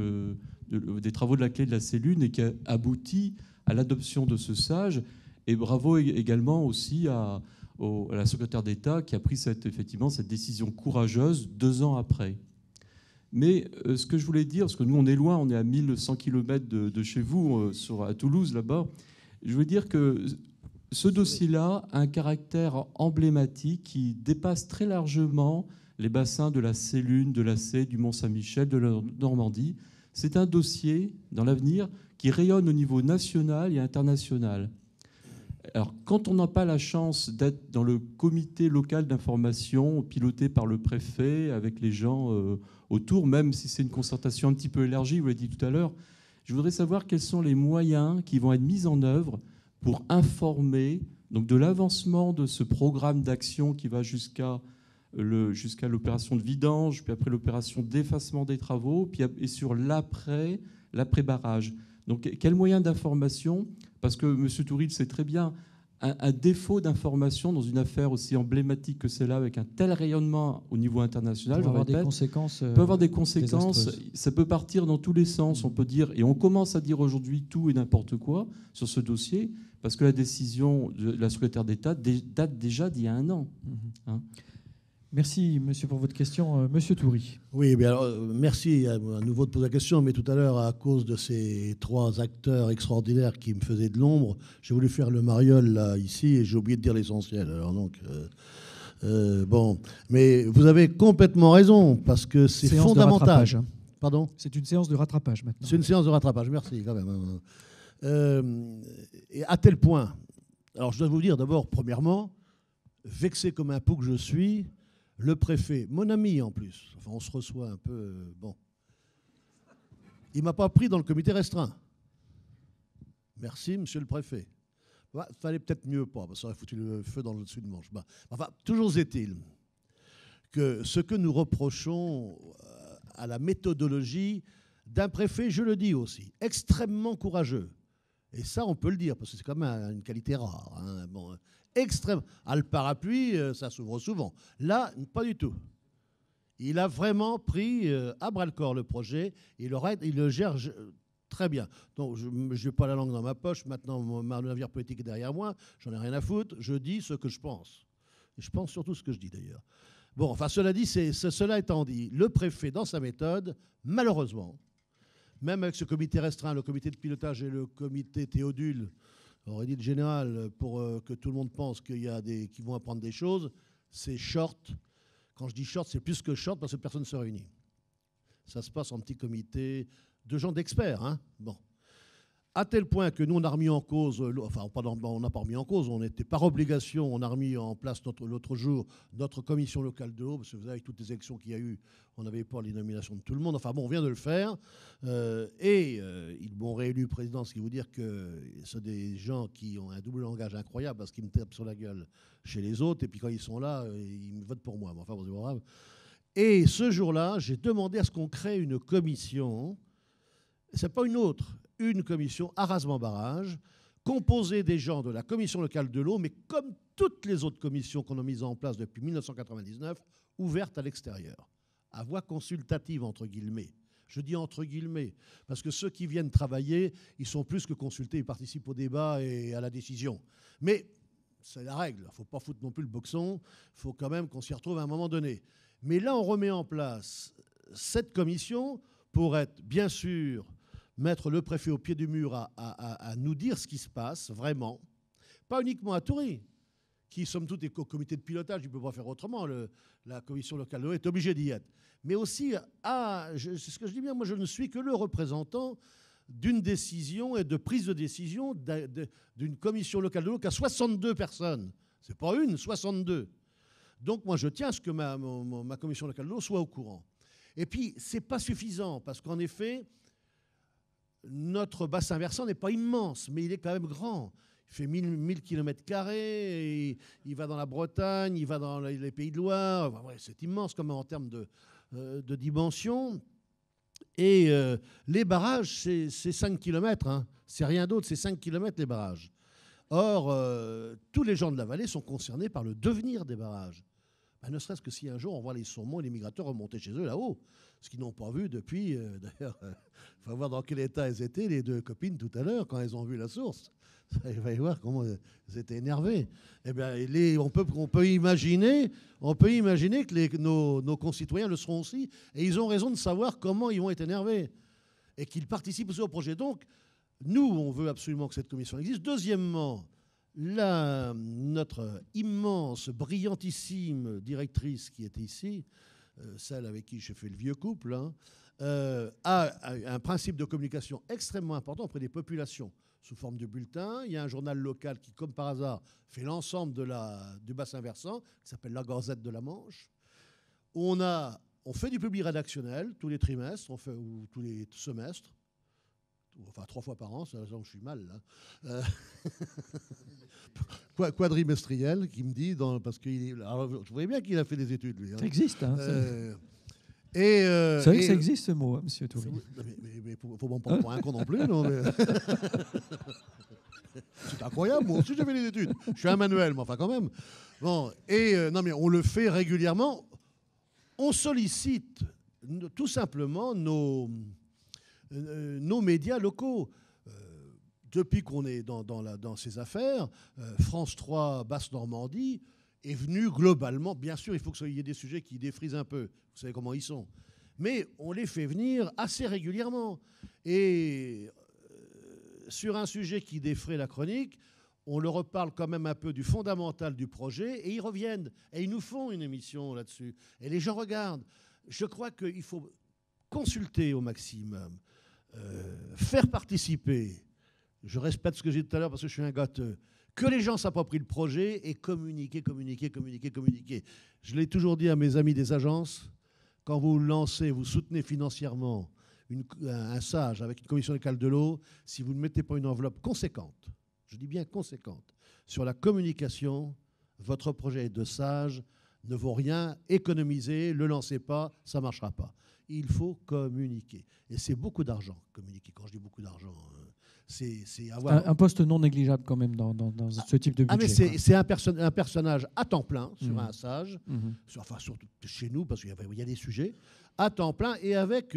des travaux de la Clé de la Célune et qui a abouti à l'adoption de ce Sage. Et bravo également aussi à la secrétaire d'État qui a pris effectivement cette décision courageuse 2 ans après. Mais ce que je voulais dire, parce que nous on est loin, on est à 1100 km de chez vous, à Toulouse là-bas, je veux dire que ce dossier-là a un caractère emblématique qui dépasse très largement les bassins de la Célune, de la Cé, du Mont-Saint-Michel, de la Normandie. C'est un dossier, dans l'avenir, qui rayonne au niveau national et international. Alors, quand on n'a pas la chance d'être dans le comité local d'information piloté par le préfet, avec les gens autour, même si c'est une concertation un petit peu élargie, vous l'avez dit tout à l'heure, je voudrais savoir quels sont les moyens qui vont être mis en œuvre pour informer donc, de l'avancement de ce programme d'action qui va jusqu'à l'opération de vidange, puis après l'opération d'effacement des travaux, et sur l'après-barrage. Donc, quels moyens d'information? Parce que M. Toury le sait très bien, un défaut d'information dans une affaire aussi emblématique que celle-là, avec un tel rayonnement au niveau international, peut avoir des conséquences. Peut avoir des conséquences. désastreuses. Ça peut partir dans tous les sens. On peut dire, et on commence à dire aujourd'hui tout et n'importe quoi sur ce dossier, parce que la décision de la secrétaire d'État date déjà d'il y a 1 an. Hein. Merci, monsieur, pour votre question. Monsieur Toury. Oui, bien alors, merci à nouveau de poser la question, mais tout à l'heure, à cause de ces 3 acteurs extraordinaires qui me faisaient de l'ombre, j'ai voulu faire le mariole là, ici, et j'ai oublié de dire l'essentiel. Alors donc, bon, mais vous avez complètement raison, parce que c'est Séance de fondamental. rattrapage, hein. Pardon ? C'est une séance de rattrapage maintenant. C'est une séance de rattrapage, merci quand même. Et à tel point, alors je dois vous dire d'abord, premièrement, vexé comme un pou que je suis, le préfet, mon ami en plus, enfin on se reçoit un peu, bon, il ne m'a pas pris dans le comité restreint. Merci, monsieur le préfet. Il fallait peut-être mieux pas, parce que ça aurait foutu le feu dans le dessus de manche. Bah, enfin, toujours est-il que ce que nous reprochons à la méthodologie d'un préfet, je le dis aussi, extrêmement courageux. Et ça, on peut le dire, parce que c'est quand même une qualité rare. Hein. Bon, extrême. Ah, le parapluie, ça s'ouvre souvent. Là, pas du tout. Il a vraiment pris à bras-le-corps le projet. Il le gère très bien. Donc, je n'ai pas la langue dans ma poche. Maintenant, ma navire politique est derrière moi. J'en ai rien à foutre. Je dis ce que je pense. Et je pense surtout ce que je dis, d'ailleurs. Bon, enfin, cela dit, cela étant dit, le préfet, dans sa méthode, malheureusement, même avec ce comité restreint, le comité de pilotage et le comité Théodule, on aurait dit le général, pour que tout le monde pense qu'il y a qui vont apprendre des choses, c'est short. Quand je dis short, c'est plus que short parce que personne ne se réunit. Ça se passe en petit comité de gens d'experts. Hein, bon. À tel point que nous, on a remis en cause, enfin, on n'a pas remis en cause, on était par obligation, on a remis en place l'autre jour notre commission locale de l'eau, parce que vous savez, avec toutes les élections qu'il y a eu, on n'avait pas les nominations de tout le monde. Enfin bon, on vient de le faire. Ils m'ont réélu président, ce qui veut dire que c'est des gens qui ont un double langage incroyable, parce qu'ils me tapent sur la gueule chez les autres, et puis quand ils sont là, ils me votent pour moi. Enfin, bon, c'est pas grave. Et ce jour-là, j'ai demandé à ce qu'on crée une commission, c'est pas une commission Arasement-Barrage, composée des gens de la commission locale de l'eau, mais comme toutes les autres commissions qu'on a mises en place depuis 1999, ouvertes à l'extérieur, à voix consultative, entre guillemets. Je dis entre guillemets, parce que ceux qui viennent travailler, ils sont plus que consultés, ils participent au débat et à la décision. Mais c'est la règle, il ne faut pas foutre non plus le boxon, il faut quand même qu'on s'y retrouve à un moment donné. Mais là, on remet en place cette commission pour être, bien sûr, mettre le préfet au pied du mur à nous dire ce qui se passe, vraiment. Pas uniquement à Toury, qui, somme toute, est au comité de pilotage, il ne peut pas faire autrement. La commission locale de l'eau est obligée d'y être. Mais aussi, c'est ce que je dis bien, moi je ne suis que le représentant d'une décision et de prise de décision d'une commission locale de l'eau qui a 62 personnes. Ce n'est pas une, 62. Donc moi je tiens à ce que ma commission locale de l'eau soit au courant. Et puis, ce n'est pas suffisant, parce qu'en effet, notre bassin versant n'est pas immense, mais il est quand même grand. Il fait 1000 km², il va dans la Bretagne, il va dans les Pays de Loire. Enfin, ouais, c'est immense quand même en termes de dimension. Et les barrages, c'est 5 km. Hein. C'est rien d'autre, c'est 5 km les barrages. Or, tous les gens de la vallée sont concernés par le devenir des barrages. Ben, ne serait-ce que si un jour on voit les saumons et les migrateurs remonter chez eux là-haut, ce qu'ils n'ont pas vu depuis, d'ailleurs, il faut voir dans quel état elles étaient, les 2 copines, tout à l'heure, quand elles ont vu la source. Il va y voir comment elles étaient énervées. Eh bien, on peut imaginer que nos concitoyens le seront aussi, et ils ont raison de savoir comment ils vont être énervés, et qu'ils participent aussi au projet. Donc, nous, on veut absolument que cette commission existe. Deuxièmement, notre immense, brillantissime directrice qui est ici, celle avec qui j'ai fait le vieux couple, hein, a un principe de communication extrêmement important auprès des populations sous forme de bulletins. Il y a un journal local qui, comme par hasard, fait l'ensemble du bassin versant, qui s'appelle La Gazette de la Manche. On fait du public rédactionnel tous les trimestres, ou tous les semestres, enfin 3 fois par an, c'est la raison que je suis mal là. Quadrimestriel, qui me dit, parce que je voyais bien qu'il a fait des études, lui. Hein. Ça existe, hein. C'est vrai que ça existe ce mot, hein, monsieur Toury. Mais il ne faut pas me prendre pour un con non plus. Non, mais C'est incroyable, moi aussi j'ai fait des études. Je suis un manuel, mais enfin quand même. Bon, et non mais on le fait régulièrement. On sollicite tout simplement nos médias locaux. Depuis qu'on est dans ces affaires, France 3 Basse-Normandie est venu globalement. Bien sûr, il faut qu'il y ait des sujets qui défrisent un peu. Vous savez comment ils sont. Mais on les fait venir assez régulièrement. Et sur un sujet qui défraie la chronique, on leur reparle quand même un peu du fondamental du projet, et ils reviennent. Et ils nous font une émission là-dessus. Et les gens regardent. Je crois qu'il faut consulter au maximum, faire participer. Je répète ce que j'ai dit tout à l'heure parce que je suis un gâteux. Que les gens s'approprient le projet et communiquer. Je l'ai toujours dit à mes amis des agences, quand vous lancez, vous soutenez financièrement un SAGE avec une commission locale de l'eau, si vous ne mettez pas une enveloppe conséquente, je dis bien conséquente, sur la communication, votre projet de SAGE ne vaut rien, économisez, ne le lancez pas, ça ne marchera pas. Il faut communiquer. Et c'est beaucoup d'argent, communiquer. Quand je dis beaucoup d'argent, c'est avoir... Un poste non négligeable quand même dans ce type de budget. Mais c'est un personnage à temps plein sur un SAGE, surtout chez nous, parce qu'il y a des sujets, à temps plein, et avec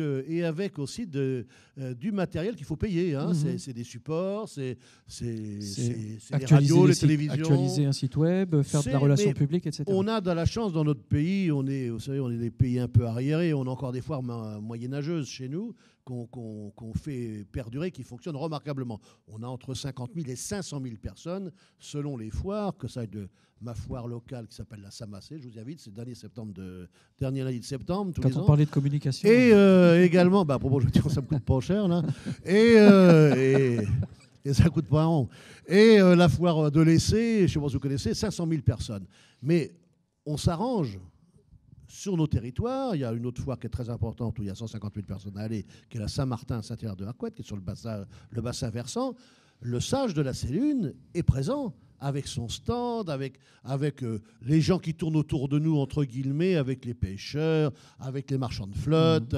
aussi du matériel qu'il faut payer. Hein. C'est des supports, c'est les radios, les télévisions. Actualiser un site web, faire de la relation publique, etc. On a de la chance dans notre pays, vous savez, on est des pays un peu arriérés, on a encore des foires moyenâgeuses chez nous, qu'on fait perdurer, qui fonctionnent remarquablement. On a entre 50 000 et 500 000 personnes, selon les foires, que ça aille de ma foire locale qui s'appelle la Samassé, je vous invite, c'est dernier lundi de septembre, tous les ans. Quand on parlait de communication. Et également, à propos, je veux dire, ça me coûte pas cher, là. Et ça coûte pas un rond. Et la foire de l'Essai, je ne sais pas si vous connaissez, 500 000 personnes. Mais on s'arrange. Sur nos territoires, il y a une autre foire qui est très importante où il y a 150 000 personnes à aller, qui est la Saint-Martin, Saint-Hilaire-de-Harcouët, qui est sur le bassin versant. Le SAGE de la Célune est présent avec son stand, avec les gens qui tournent autour de nous, entre guillemets, avec les pêcheurs, avec les marchands de flotte.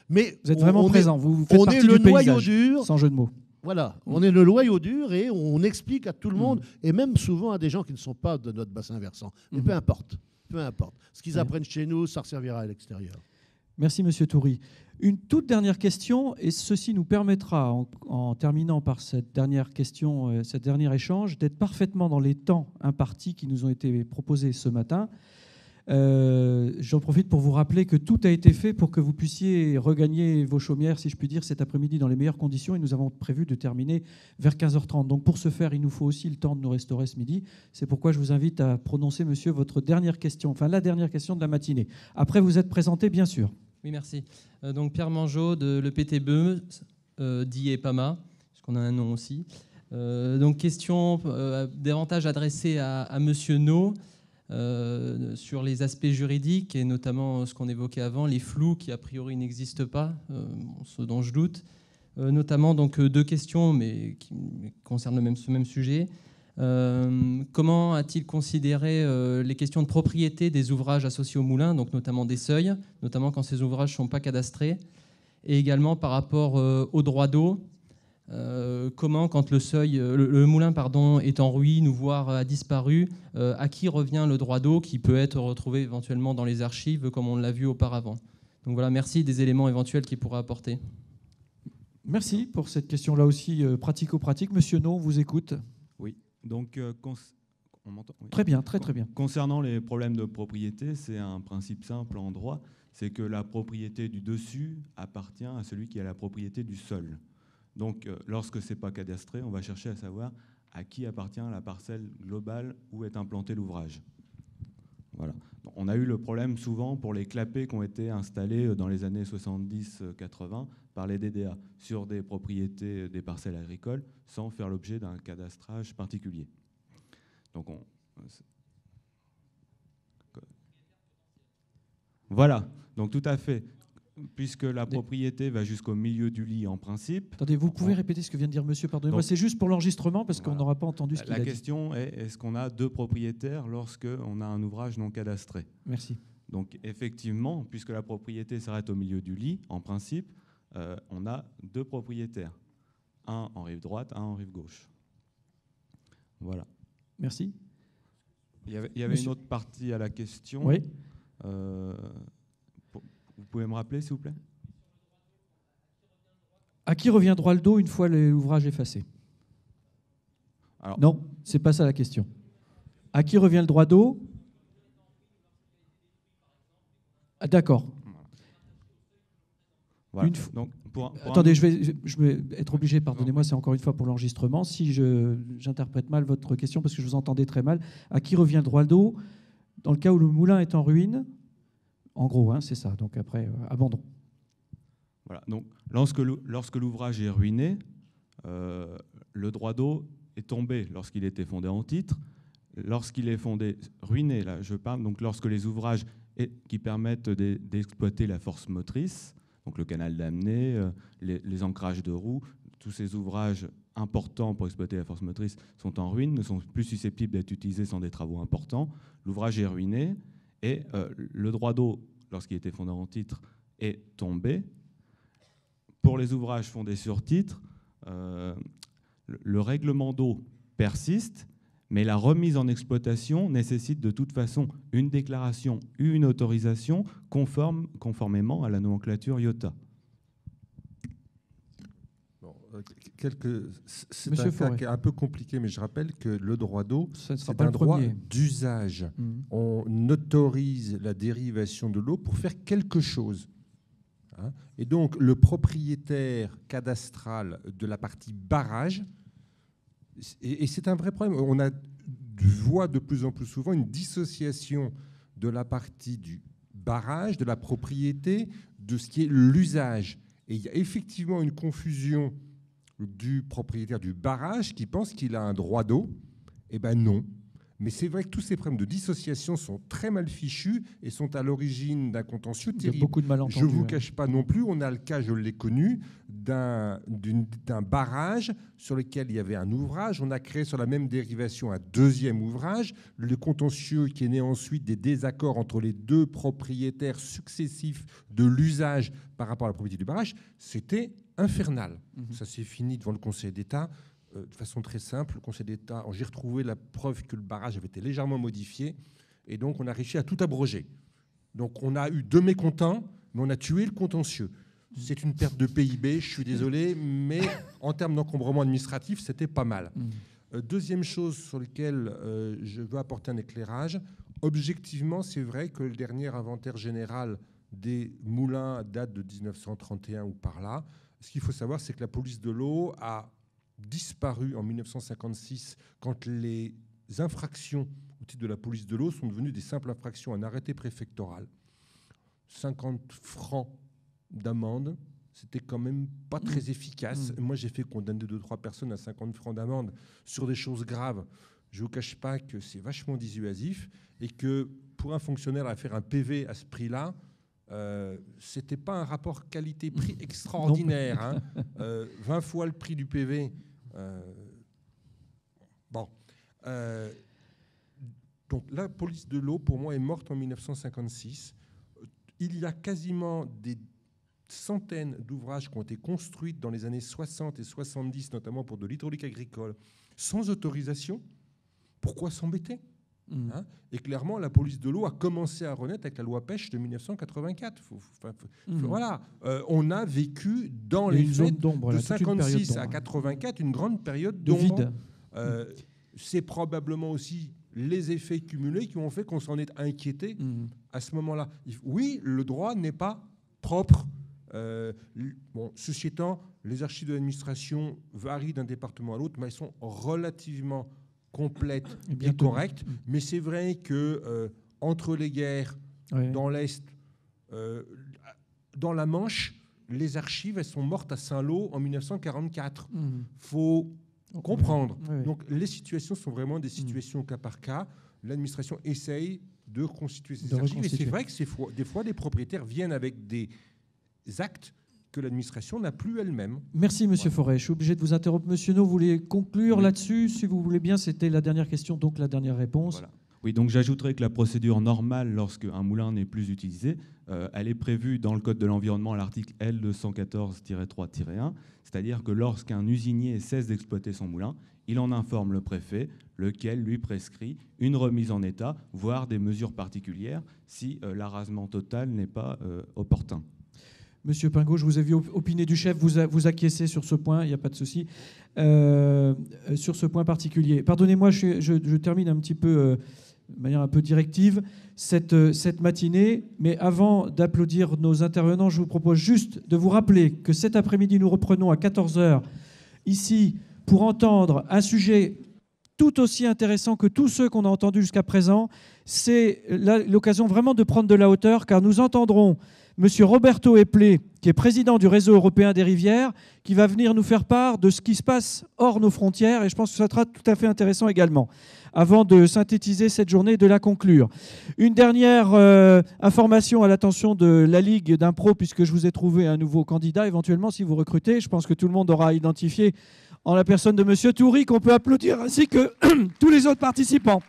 Mais vous êtes vraiment présent, vous faites partie du paysage, dur, sans jeu de mots. Voilà, on est le noyau dur et on explique à tout le monde, et même souvent à des gens qui ne sont pas de notre bassin versant. Mais peu importe. Peu importe. Ce qu'ils apprennent chez nous, ça servira à l'extérieur. Merci, Monsieur Toury. Une toute dernière question, et ceci nous permettra, en terminant par cette dernière question, cet dernier échange, d'être parfaitement dans les temps impartis qui nous ont été proposés ce matin. J'en profite pour vous rappeler que tout a été fait pour que vous puissiez regagner vos chaumières, si je puis dire, cet après-midi dans les meilleures conditions. Et nous avons prévu de terminer vers 15h30. Donc pour ce faire, il nous faut aussi le temps de nous restaurer ce midi. C'est pourquoi je vous invite à prononcer, monsieur, votre dernière question, enfin la dernière question de la matinée. Après, vous êtes présenté, bien sûr. Oui, merci. Donc Pierre Mangeot de l'EPTBE, dit EPAMA, puisqu'on a un nom aussi. Donc question davantage adressée à monsieur No. Sur les aspects juridiques et notamment ce qu'on évoquait avant, les flous qui a priori n'existent pas, ce dont je doute. Notamment donc deux questions, mais qui concernent ce même sujet. Comment a-t-il considéré les questions de propriété des ouvrages associés au moulin, donc notamment des seuils, notamment quand ces ouvrages ne sont pas cadastrés, et également par rapport aux droits d'eau? Comment, quand le moulin est en ruine ou voire a disparu, à qui revient le droit d'eau qui peut être retrouvé éventuellement dans les archives comme on l'a vu auparavant? Donc voilà, merci des éléments éventuels qu'il pourra apporter. Merci pour cette question-là aussi pratico-pratique. Monsieur No, on vous écoute. Oui, donc on m'entend? Oui. Très bien, très bien. Concernant les problèmes de propriété, c'est un principe simple en droit, c'est que la propriété du dessus appartient à celui qui a la propriété du sol. Donc, lorsque ce n'est pas cadastré, on va chercher à savoir à qui appartient la parcelle globale où est implanté l'ouvrage. Voilà. On a eu le problème souvent pour les clapets qui ont été installés dans les années 70-80 par les DDA sur des propriétés des parcelles agricoles sans faire l'objet d'un cadastrage particulier. Donc, voilà. Donc, tout à fait. Puisque la propriété va jusqu'au milieu du lit en principe. Attendez, vous pouvez répéter ce que vient de dire monsieur, pardonnez-moi, c'est juste pour l'enregistrement parce qu'on n'aura pas entendu ce qu'il a dit. La question est, est-ce qu'on a deux propriétaires lorsqu'on a un ouvrage non cadastré? Merci. Donc effectivement, puisque la propriété s'arrête au milieu du lit, en principe, on a deux propriétaires. Un en rive droite, un en rive gauche. Merci. Il y avait Monsieur- une autre partie à la question. Oui. Vous pouvez me rappeler, s'il vous plaît? À qui revient droit le dos une fois l'ouvrage effacé? Alors, Non, c'est pas ça la question. À qui revient le droit dos? Ah, d'accord. voilà. Une fois- Donc, pour Attendez, je vais être obligé, pardonnez-moi, c'est encore une fois pour l'enregistrement, si j'interprète mal votre question, parce que je vous entendais très mal. À qui revient le droit d'eau dans le cas où le moulin est en ruine? En gros, hein, c'est ça. Donc après, abandon. Voilà. Donc, lorsque l'ouvrage est ruiné, le droit d'eau est tombé lorsqu'il était fondé en titre. Lorsqu'il est ruiné, là, je parle, donc lorsque les ouvrages qui permettent d'exploiter la force motrice, donc le canal d'amener, les ancrages de roues, tous ces ouvrages importants pour exploiter la force motrice sont en ruine, ne sont plus susceptibles d'être utilisés sans des travaux importants. L'ouvrage est ruiné et le droit d'eau, lorsqu'il était fondé en titre, est tombé. Pour les ouvrages fondés sur titre, le règlement d'eau persiste, mais la remise en exploitation nécessite de toute façon une déclaration, une autorisation conformément à la nomenclature IOTA. Bon, c'est Monsieur un cas Forêt. qui est un peu compliqué, mais je rappelle que le droit d'eau, Ça ne sera c'est pas un le droit premier. d'usage. Mhm. On autorise la dérivation de l'eau pour faire quelque chose. Hein. Et donc, le propriétaire cadastral de la partie barrage, et c'est un vrai problème, on voit de plus en plus souvent une dissociation de la partie du barrage, de la propriété, de ce qui est l'usage. Et il y a effectivement une confusion du propriétaire du barrage qui pense qu'il a un droit d'eau. Eh bien non. Mais c'est vrai que tous ces problèmes de dissociation sont très mal fichus et sont à l'origine d'un contentieux Il y a terrible. beaucoup de malentendus. Je ne vous hein. cache pas non plus, on a le cas, je l'ai connu, d'un barrage sur lequel il y avait un ouvrage. On a créé sur la même dérivation un deuxième ouvrage. Le contentieux qui est né ensuite des désaccords entre les deux propriétaires successifs de l'usage par rapport à la propriété du barrage, c'était infernal. Ça s'est fini devant le Conseil d'État. De façon très simple, le Conseil d'État, j'ai retrouvé la preuve que le barrage avait été légèrement modifié, et donc on a réussi à tout abroger. Donc on a eu deux mécontents, mais on a tué le contentieux. C'est une perte de PIB, je suis désolé, mais en termes d'encombrement administratif, c'était pas mal. Deuxième chose sur laquelle je veux apporter un éclairage, objectivement, c'est vrai que le dernier inventaire général des moulins date de 1931 ou par là. Ce qu'il faut savoir, c'est que la police de l'eau a disparu en 1956 quand les infractions au titre de la police de l'eau sont devenues des simples infractions, un arrêté préfectoral. 50 francs d'amende, c'était quand même pas très efficace. Moi, j'ai fait condamner 2-3 personnes à 50 francs d'amende sur des choses graves. Je ne vous cache pas que c'est vachement dissuasif et que pour un fonctionnaire à faire un PV à ce prix-là, c'était pas un rapport qualité-prix extraordinaire. Hein. 20 fois le prix du PV. Bon. Donc la police de l'eau, pour moi, est morte en 1956. Il y a quasiment des centaines d'ouvrages qui ont été construits dans les années 60 et 70, notamment pour de l'hydraulique agricole, sans autorisation. Pourquoi s'embêter ? Hein, et clairement, la police de l'eau a commencé à renaître avec la loi pêche de 1984. Voilà, on a vécu dans les faits de 56 à 84 une grande période de vide. C'est probablement aussi les effets cumulés qui ont fait qu'on s'en est inquiété à ce moment-là. Oui, le droit n'est pas propre. Bon, ceci étant, les archives de l'administration varient d'un département à l'autre, mais elles sont relativement complète et correcte, mais c'est vrai que entre les guerres dans l'Est, dans la Manche, les archives, elles sont mortes à Saint-Lô en 1944. Faut comprendre. Donc les situations sont vraiment des situations au cas par cas. L'administration essaye de reconstituer ces archives. Et c'est vrai que des fois, des propriétaires viennent avec des actes que l'administration n'a plus elle-même. Merci, Monsieur Forêt. Je suis obligé de vous interrompre. Monsieur No, vous voulez conclure là-dessus, si vous voulez bien. C'était la dernière question, donc la dernière réponse. Voilà. Oui, donc j'ajouterais que la procédure normale, lorsqu'un moulin n'est plus utilisé, elle est prévue dans le Code de l'environnement à l'article L214-3-1, c'est-à-dire que lorsqu'un usinier cesse d'exploiter son moulin, il en informe le préfet, lequel lui prescrit une remise en état, voire des mesures particulières si l'arasement total n'est pas opportun. Monsieur Pingot, je vous ai vu opiner du chef, vous acquiescez sur ce point, il n'y a pas de souci. Sur ce point particulier. Pardonnez-moi, je termine un petit peu, de manière un peu directive, cette matinée. Mais avant d'applaudir nos intervenants, je vous propose juste de vous rappeler que cet après-midi, nous reprenons à 14h, ici, pour entendre un sujet tout aussi intéressant que tous ceux qu'on a entendus jusqu'à présent. C'est l'occasion vraiment de prendre de la hauteur, car nous entendrons M. Roberto Eplé, qui est président du réseau européen des rivières, qui va venir nous faire part de ce qui se passe hors nos frontières, et je pense que ça sera tout à fait intéressant également, avant de synthétiser cette journée et de la conclure. Une dernière information à l'attention de la Ligue d'impro, puisque je vous ai trouvé un nouveau candidat, éventuellement, si vous recrutez. Je pense que tout le monde aura identifié en la personne de M. Toury, qu'on peut applaudir, ainsi que tous les autres participants.